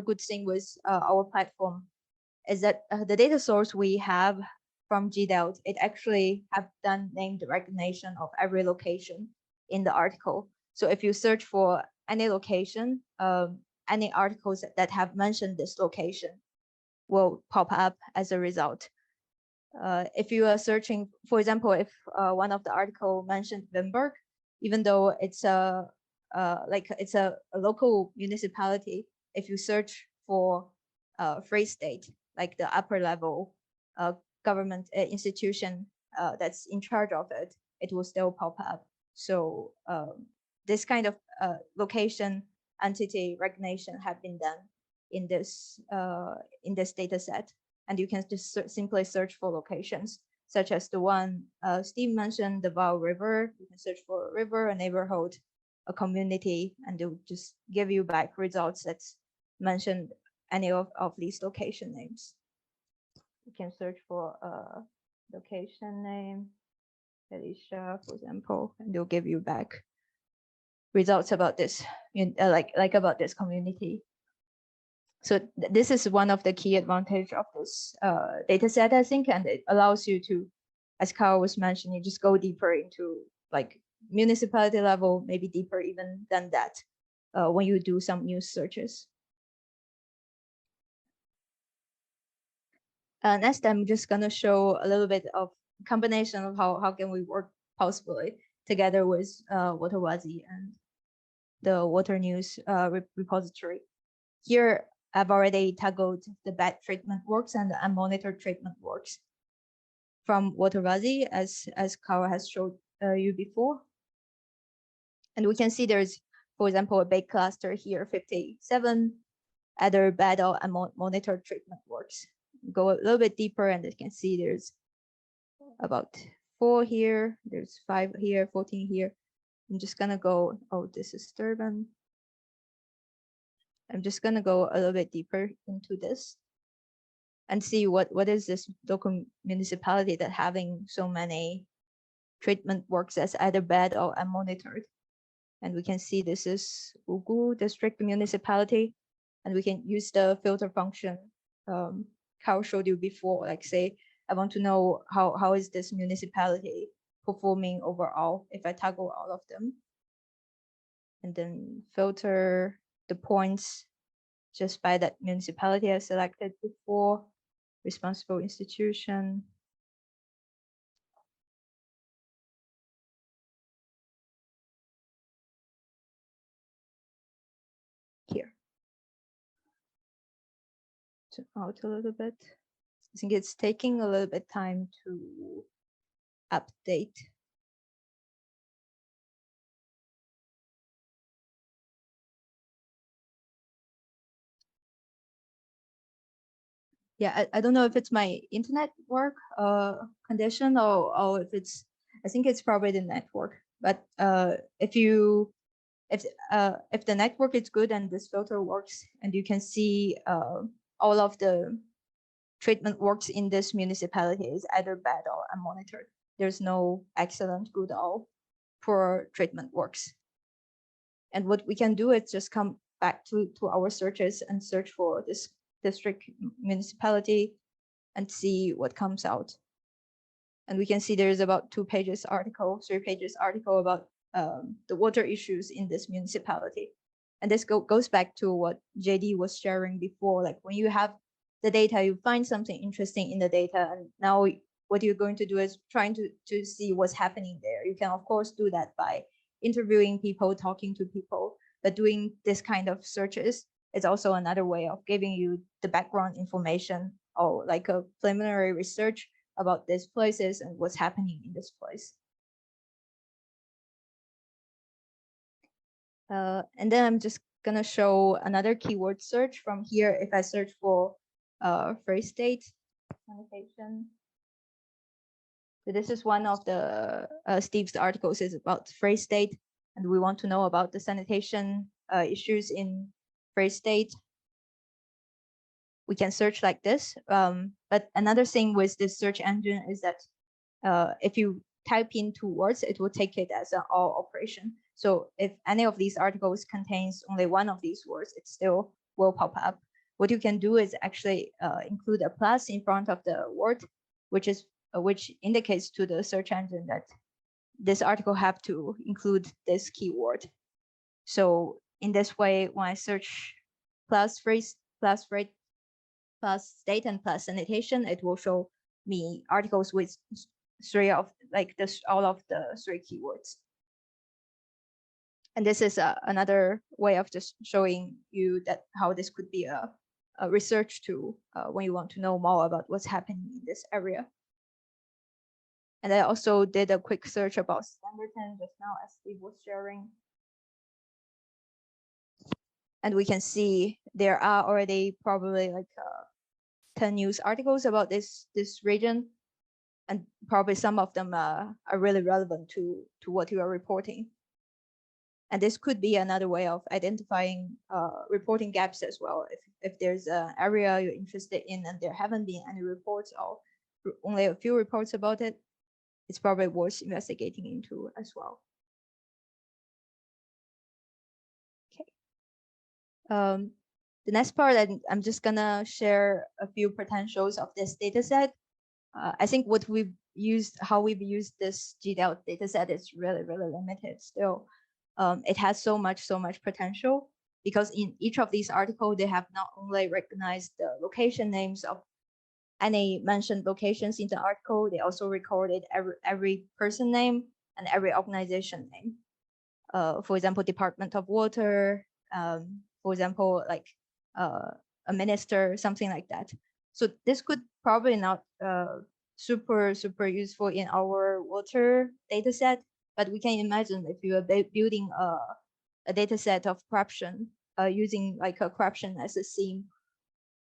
good thing with our platform is that the data source we have from GDELT, it actually have done named recognition of every location in the article. So if you search for any location, any articles that have mentioned this location will pop up as a result. If you are searching, for example, if one of the article mentioned Limburg, even though it's a local municipality, if you search for Free State, like the upper level government institution that's in charge of it, it will still pop up. So this kind of location entity recognition have been done in this data set, and you can just simply search for locations such as the one Steve mentioned, the Val River. You can search for a river, a neighborhood, a community, and it will just give you back results that's mentioned any of these location names. You can search for a location name, Alicia, for example, and they'll give you back results about this, like about this community. So this is one of the key advantage of this data set, I think, and it allows you to, as Carl was mentioning, just go deeper into like municipality level, maybe deeper even than that when you do some news searches. Next, I'm just gonna show a little bit of combination of how can we work possibly together with Wazi and the water news repository. Here, I've already toggled the bad treatment works and the unmonitored treatment works from Wazi, as Carl has showed you before. And we can see there's, for example, a big cluster here, 57 other bad or unmonitored treatment works. Go a little bit deeper and you can see there's about 4 here, there's 5 here, 14 here. I'm just gonna go, oh, this is Durban. I'm just gonna go a little bit deeper into this and see what is this local municipality that having so many treatment works as either bad or unmonitored. And we can see this is Ugu district municipality. And we can use the filter function Carl showed you before, like say, I want to know how is this municipality performing overall if I toggle all of them. And then filter the points just by that municipality I selected before, responsible institution. Here. Zoom out a little bit. I think it's taking a little bit time to update. Yeah, I don't know if it's my internet work condition or if it's, I think it's probably the network. But if the network is good and this filter works and you can see all of the treatment works in this municipality is either bad or unmonitored. There's no excellent, good, or poor treatment works. And what we can do is just come back to our searches and search for this district municipality and see what comes out. And we can see there's about 3 pages article about the water issues in this municipality. And this goes back to what JD was sharing before, like when you have the data, you find something interesting in the data, and now what you're going to do is trying to see what's happening there. You can of course do that by interviewing people, talking to people, but doing this kind of searches is also another way of giving you the background information or like a preliminary research about these places and what's happening in this place. And then I'm just gonna show another keyword search from here. If I search for Free State sanitation. So this is one of the Steve's articles is about Free State, and we want to know about the sanitation issues in Free State. We can search like this, but another thing with this search engine is that if you type in 2 words, it will take it as an all operation. So if any of these articles contains only one of these words, it still will pop up. What you can do is actually include a plus in front of the word, which indicates to the search engine that this article have to include this keyword. So in this way, when I search plus phrase, plus rate, plus state, and plus sanitation, it will show me articles with 3 of like this, all of the 3 keywords. And this is another way of just showing you that how this could be a research tool when you want to know more about what's happening in this area. And I also did a quick search about Standerton just now as Steve was sharing. And we can see there are already probably like 10 news articles about this region. And probably some of them are really relevant to what you are reporting. And this could be another way of identifying reporting gaps as well. If there's an area you're interested in and there haven't been any reports or only a few reports about it, it's probably worth investigating into as well. Okay. The next part, I'm just gonna share a few potentials of this data set. I think how we've used this GDAL data set is really, really limited still. It has so much potential because in each of these articles, they have not only recognized the location names of any mentioned locations in the article, they also recorded every person name and every organization name. For example, Department of Water, for example, like a minister, something like that. So this could probably not super useful in our water data set, but we can imagine if you are building a data set of corruption using like a corruption as a theme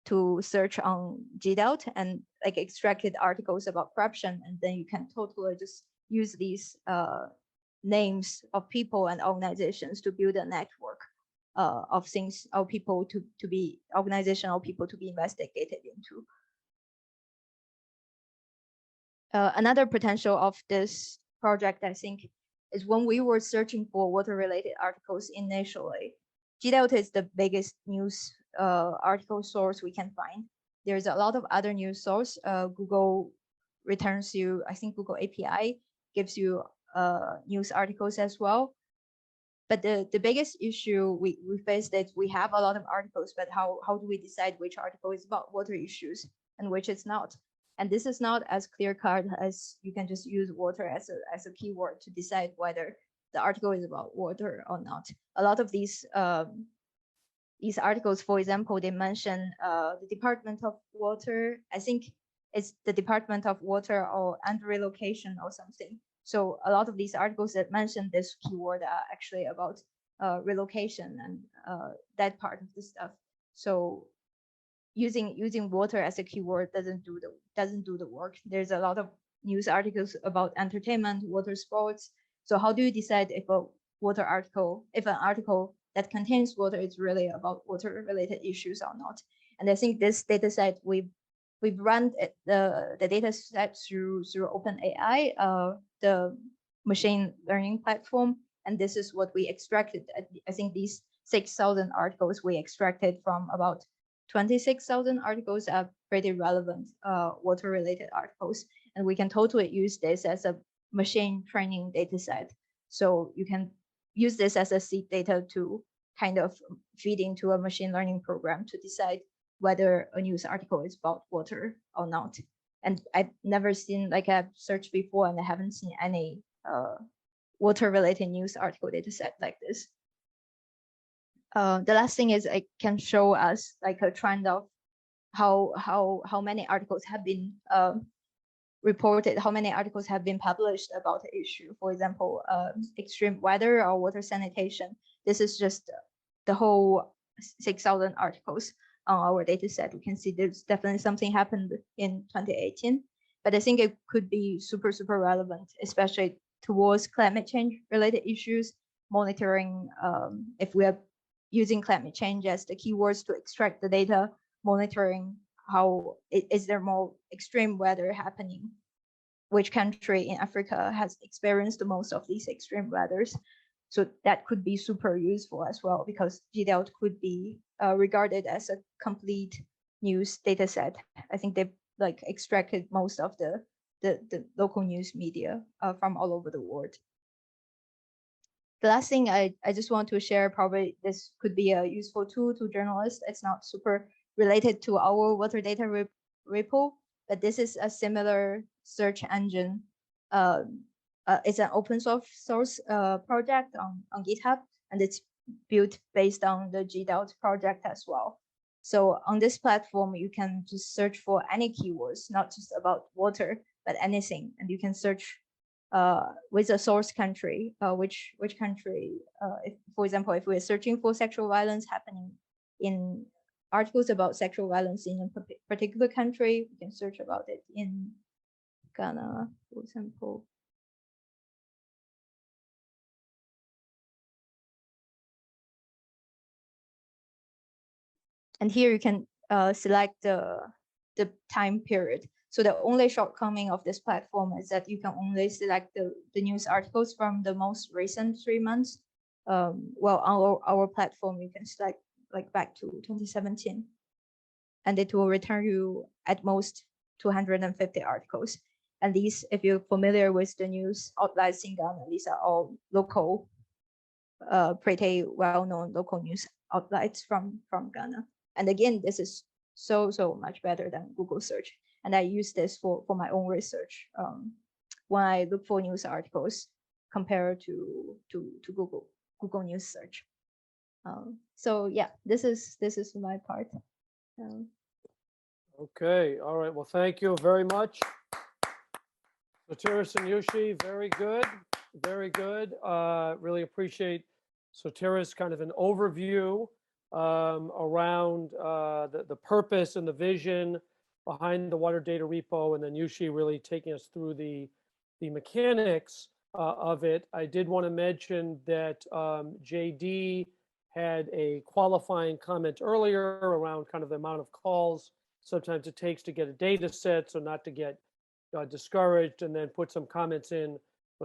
to search on GDALT and like extracted articles about corruption, and then you can totally just use these names of people and organizations to build a network of things or people to be organization or people to be investigated into. Another potential of this project, I think, is when we were searching for water-related articles initially, GDelta is the biggest news article source we can find. There's a lot of other news source. Google returns you, I think Google API gives you news articles as well. But the biggest issue we face that we have a lot of articles, but how do we decide which article is about water issues and which is not? And this is not as clear-cut as you can just use water as a keyword to decide whether the article is about water or not. A lot of these articles, for example, they mention the Department of Water. I think it's the Department of Water or and relocation or something. So a lot of these articles that mention this keyword are actually about relocation and that part of the stuff. So using water as a keyword doesn't do the work. There's a lot of news articles about entertainment, water sports. So how do you decide if an article that contains water is really about water-related issues or not? And I think this data set we've run the data set through OpenAI, the machine learning platform, and this is what we extracted. I think these 6,000 articles we extracted from about 26,000 articles are pretty relevant water-related articles, and we can totally use this as a machine training data set. So you can use this as a seed data to kind of feed into a machine learning program to decide whether a news article is about water or not. And I've never seen, like I've searched before and I haven't seen any water-related news article data set like this. The last thing is I can show us like a trend of how many articles have been reported, how many articles have been published about the issue. For example, extreme weather or water sanitation. This is just the whole 6,000 articles on our data set. We can see there's definitely something happened in 2018, but I think it could be super relevant, especially towards climate change related issues, monitoring if we are using climate change as the keywords to extract the data, monitoring how is there more extreme weather happening, which country in Africa has experienced the most of these extreme weathers. So that could be super useful as well, because GDelta could be regarded as a complete news data set. I think they've like extracted most of the local news media from all over the world. The last thing I just want to share, probably this could be a useful tool to journalists. It's not super related to our water data repo, but this is a similar search engine. It's an open source project on GitHub, and it's built based on the GDelta project as well. So on this platform, you can just search for any keywords, not just about water, but anything. And you can search with a source country, which country, if, for example, if we're searching for sexual violence happening in articles about sexual violence in a particular country, we can search about it in Ghana, for example. And here you can select the time period. So the only shortcoming of this platform is that you can only select the news articles from the most recent 3 months. Well, on our platform, you can select like back to 2017. And it will return you at most 250 articles. And these, if you're familiar with the news outlets in Ghana, these are all local, pretty well-known local news outlets from Ghana. And again, this is so much better than Google search. And I use this for my own research when I look for news articles compared to Google News search. So yeah, this is my part. Okay, all right. Well, thank you very much. Sotiris and Yushi, very good, very good. Really appreciate Sotiris' kind of an overview around the purpose and the vision behind the water data repo, and then Yushi really taking us through the mechanics of it. I did want to mention that JD had a qualifying comment earlier around kind of the amount of calls sometimes it takes to get a data set, so not to get discouraged, and then put some comments in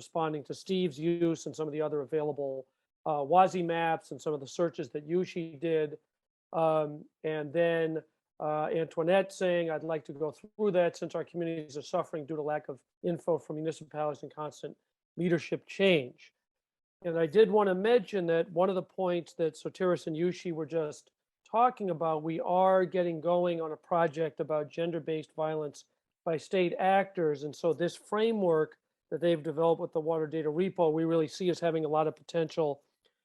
responding to Steve's use and some of the other available Wazi maps and some of the searches that Yushi did. And then Antoinette saying, I'd like to go through that since our communities are suffering due to lack of info from municipalities and constant leadership change. And I did want to mention that one of the points that Sotiris and Yushi were just talking about, we are getting going on a project about gender-based violence by state actors. And so this framework that they've developed with the water data repo, we really see as having a lot of potential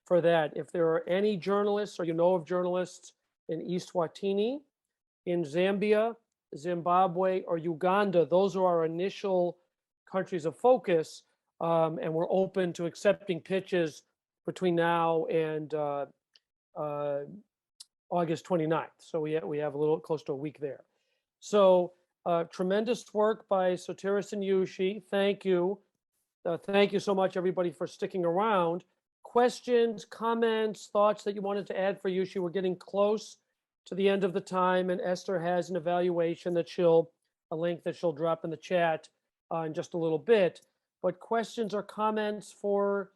for that. If there are any journalists or you know of journalists in Eswatini, in Zambia, Zimbabwe, or Uganda, those are our initial countries of focus. And we're open to accepting pitches between now and August 29th. So we have a little close to a week there. So tremendous work by Sotiris and Yushi. Thank you. Thank you so much, everybody, for sticking around. Questions, comments, thoughts that you wanted to add for Yushi? We're getting close to the end of the time, and Esther has an evaluation that a link that she'll drop in the chat in just a little bit. But questions or comments for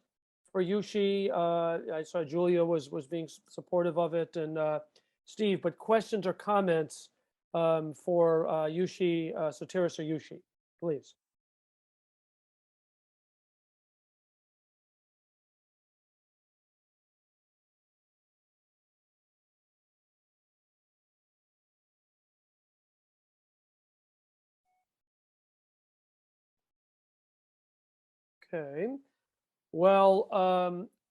Yushi? I saw Julia was being supportive of it, and Steve. But questions or comments for Yushi, Sotiris or Yushi, please. Okay. Well,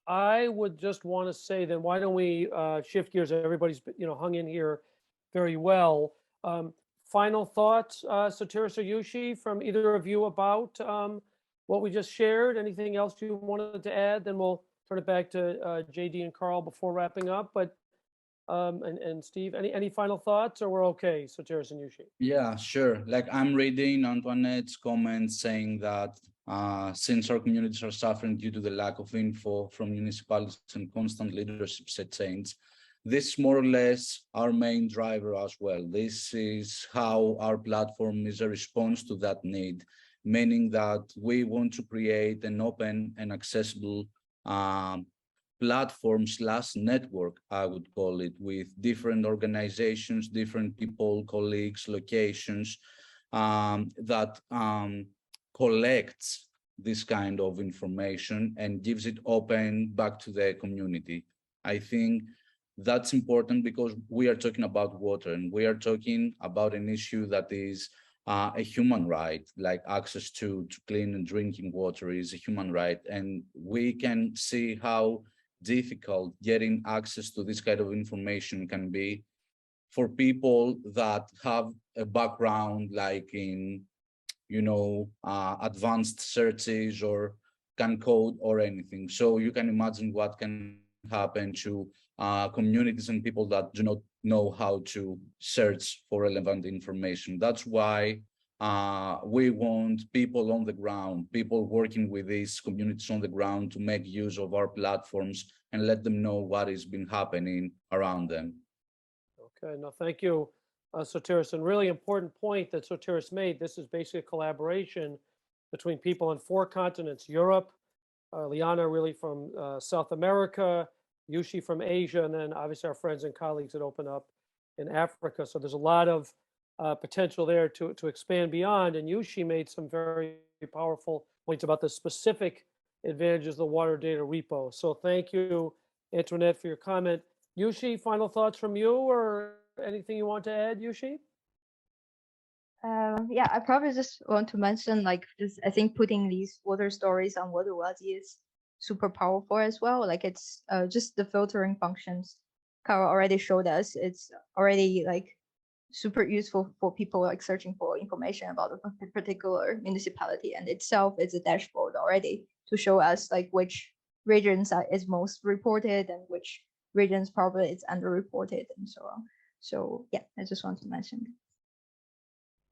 I would just want to say then, why don't we shift gears? Everybody's hung in here very well. Final thoughts, Sotiris or Yushi, from either of you about what we just shared? Anything else you wanted to add? Then we'll turn it back to JD and Carl before wrapping up. But and Steve, any final thoughts, or we're okay, Sotiris and Yushi? Yeah, sure. Like I'm reading Antoinette's comments saying that since our communities are suffering due to the lack of info from municipalities and constant leadership change, this is more or less our main driver as well. This is how our platform is a response to that need, meaning that we want to create an open and accessible platform/network, I would call it, with different organizations, different people, colleagues, locations that collects this kind of information and gives it open back to the community. I think that's important because we are talking about water and we are talking about an issue that is a human right, like access to clean and drinking water is a human right. And we can see how difficult getting access to this kind of information can be for people that have a background like in advanced searches or can code or anything. So you can imagine what can happen to communities and people that do not know how to search for relevant information. That's why we want people on the ground, people working with these communities on the ground to make use of our platforms and let them know what has been happening around them. Okay, no, thank you, Sotiris. And really important point that Sotiris made. This is basically a collaboration between people on 4 continents: Europe, Liana really from South America, Yushi from Asia, and then obviously our friends and colleagues at OpenUp in Africa. So there's a lot of potential there to expand beyond. And Yushi made some very powerful points about the specific advantages of the water data repo. So thank you, Antoinette, for your comment. Yushi, final thoughts from you, or anything you want to add, Yushi? Yeah, I probably just want to mention, I think putting these water stories on Water Wazi is super powerful as well. Like it's just the filtering functions Carl already showed us. It's already super useful for people searching for information about a particular municipality, and itself is a dashboard already to show us which regions is most reported and which regions probably it's underreported and so on. So yeah, I just want to mention.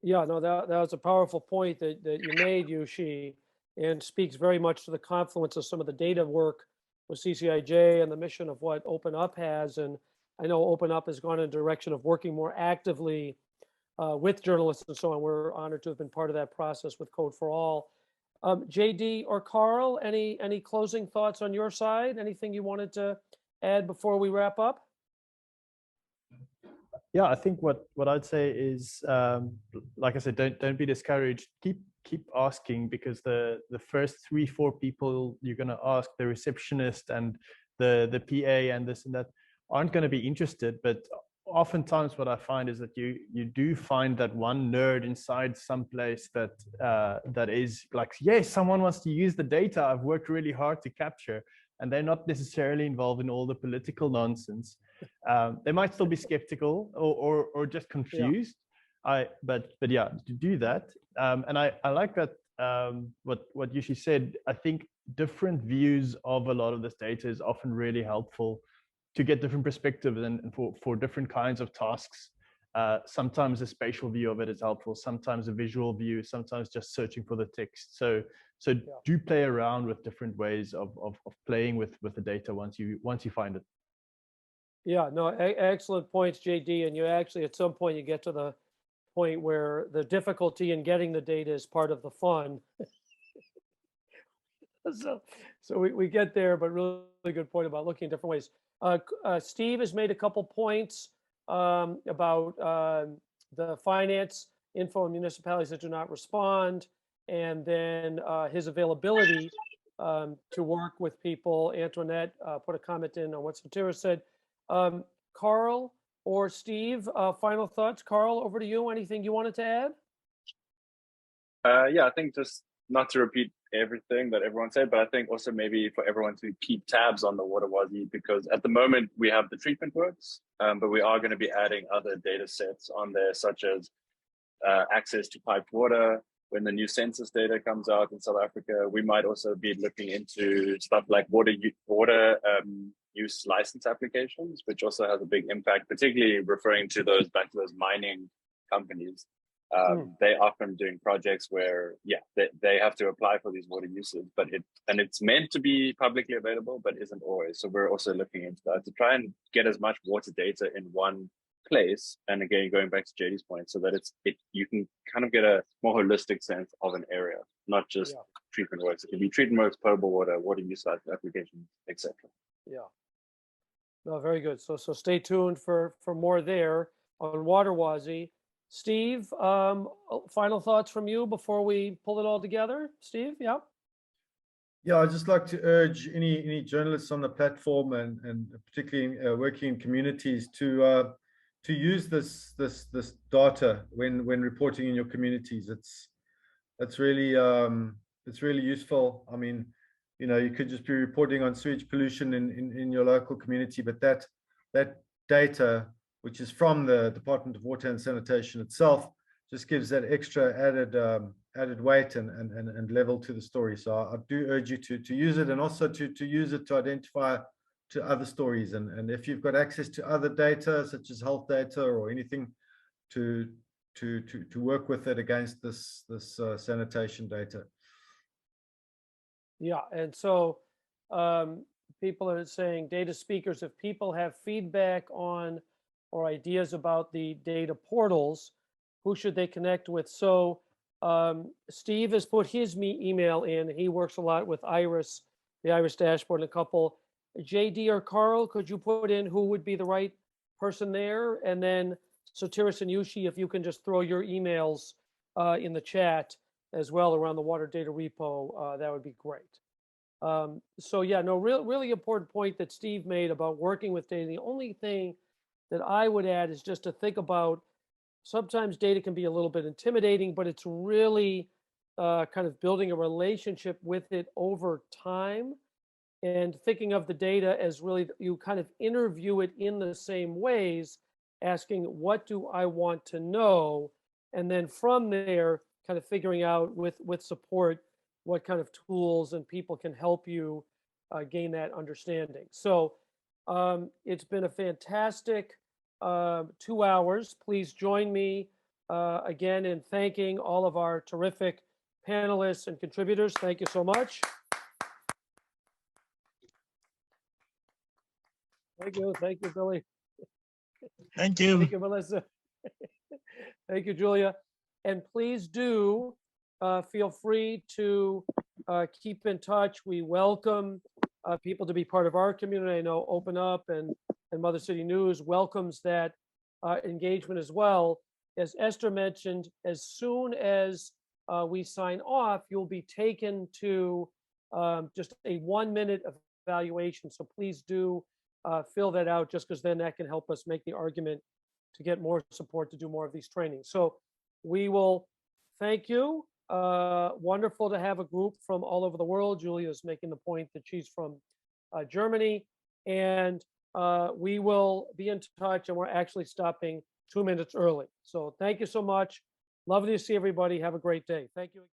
Yeah, no, that was a powerful point that you made, Yushi, and speaks very much to the confluence of some of the data work with CCIJ and the mission of what OpenUp has. And I know OpenUp has gone in a direction of working more actively with journalists and so on. We're honored to have been part of that process with Code for All JD or Carl, any closing thoughts on your side? Anything you wanted to add before we wrap up? Yeah, I think what I'd say is, like I said, don't be discouraged. Keep asking, because the first 3-4 people you're going to ask, the receptionist and the PA and this and that, aren't going to be interested. But oftentimes what I find is that you do find that one nerd inside someplace that that is like, yes, someone wants to use the data I've worked really hard to capture, and they're not necessarily involved in all the political nonsense. They might still be skeptical or just confused. But yeah, to do that. And I like that what Yushi said. I think different views of a lot of this data is often really helpful to get different perspectives and for different kinds of tasks. Sometimes a spatial view of it is helpful, sometimes a visual view, sometimes just searching for the text. So do play around with different ways of playing with the data once you find it. Yeah, no, excellent points, JD. And you actually, at some point, you get to the point where the difficulty in getting the data is part of the fun. So we get there, but really good point about looking at different ways. Steve has made a couple points about the finance info in municipalities that do not respond, and then his availability to work with people. Antoinette put a comment in on what Satira said. Carl or Steve, final thoughts? Carl, over to you. Anything you wanted to add? Yeah, I think just not to repeat everything that everyone said, but I think also maybe for everyone to keep tabs on the Water Wazi, because at the moment we have the treatment works, but we are going to be adding other data sets on there, such as access to piped water. When the new census data comes out in South Africa, we might also be looking into stuff like water use license applications, which also has a big impact, particularly referring to back to those mining companies. They often doing projects where, they have to apply for these water uses, and it's meant to be publicly available, but isn't always. So we're also looking into that to try and get as much water data in one place. And again, going back to JD's point, so that you can kind of get a more holistic sense of an area, not just treatment works. It can be treatment works, potable water, water use applications, etc. Yeah. No, very good. So stay tuned for more there on Water Wazi. Steve, final thoughts from you before we pull it all together? Steve, yeah? Yeah, I'd just like to urge any journalists on the platform and particularly working in communities to use this data when reporting in your communities. It's really useful. I mean, you could just be reporting on sewage pollution in your local community, but that data, which is from the Department of Water and Sanitation itself, just gives that extra added weight and level to the story. So I do urge you to use it, and also to use it to identify to other stories. And if you've got access to other data, such as health data or anything, to work with it against this sanitation data. Yeah, and so people are saying data speakers, if people have feedback on or ideas about the data portals, who should they connect with? So Steve has put his email in. He works a lot with Iris, the Iris dashboard, and a couple. JD or Carl, could you put in who would be the right person there? And then Sotiris and Yushi, if you can just throw your emails in the chat as well around the water data repo, that would be great. So yeah, no, really important point that Steve made about working with data. The only thing that I would add is just to think about, sometimes data can be a little bit intimidating, but it's really kind of building a relationship with it over time, and thinking of the data as really, you kind of interview it in the same ways, asking, what do I want to know? And then from there, kind of figuring out with support, what kind of tools and people can help you gain that understanding. So it's been a fantastic 2 hours. Please join me again in thanking all of our terrific panelists and contributors. Thank you so much. Thank you, Billy. Thank you. Thank you, Melissa. Thank you, Julia. And please do feel free to keep in touch. We welcome people to be part of our community. I know OpenUp and Mother City News welcomes that engagement as well. As Esther mentioned, as soon as we sign off, you'll be taken to just a 1-minute evaluation. So please do fill that out, just because then that can help us make the argument to get more support to do more of these trainings. So we will thank you. Wonderful to have a group from all over the world. Julia is making the point that she's from Germany, and we will be in touch, and we're actually stopping 2 minutes early. So thank you so much. Lovely to see everybody. Have a great day. Thank you.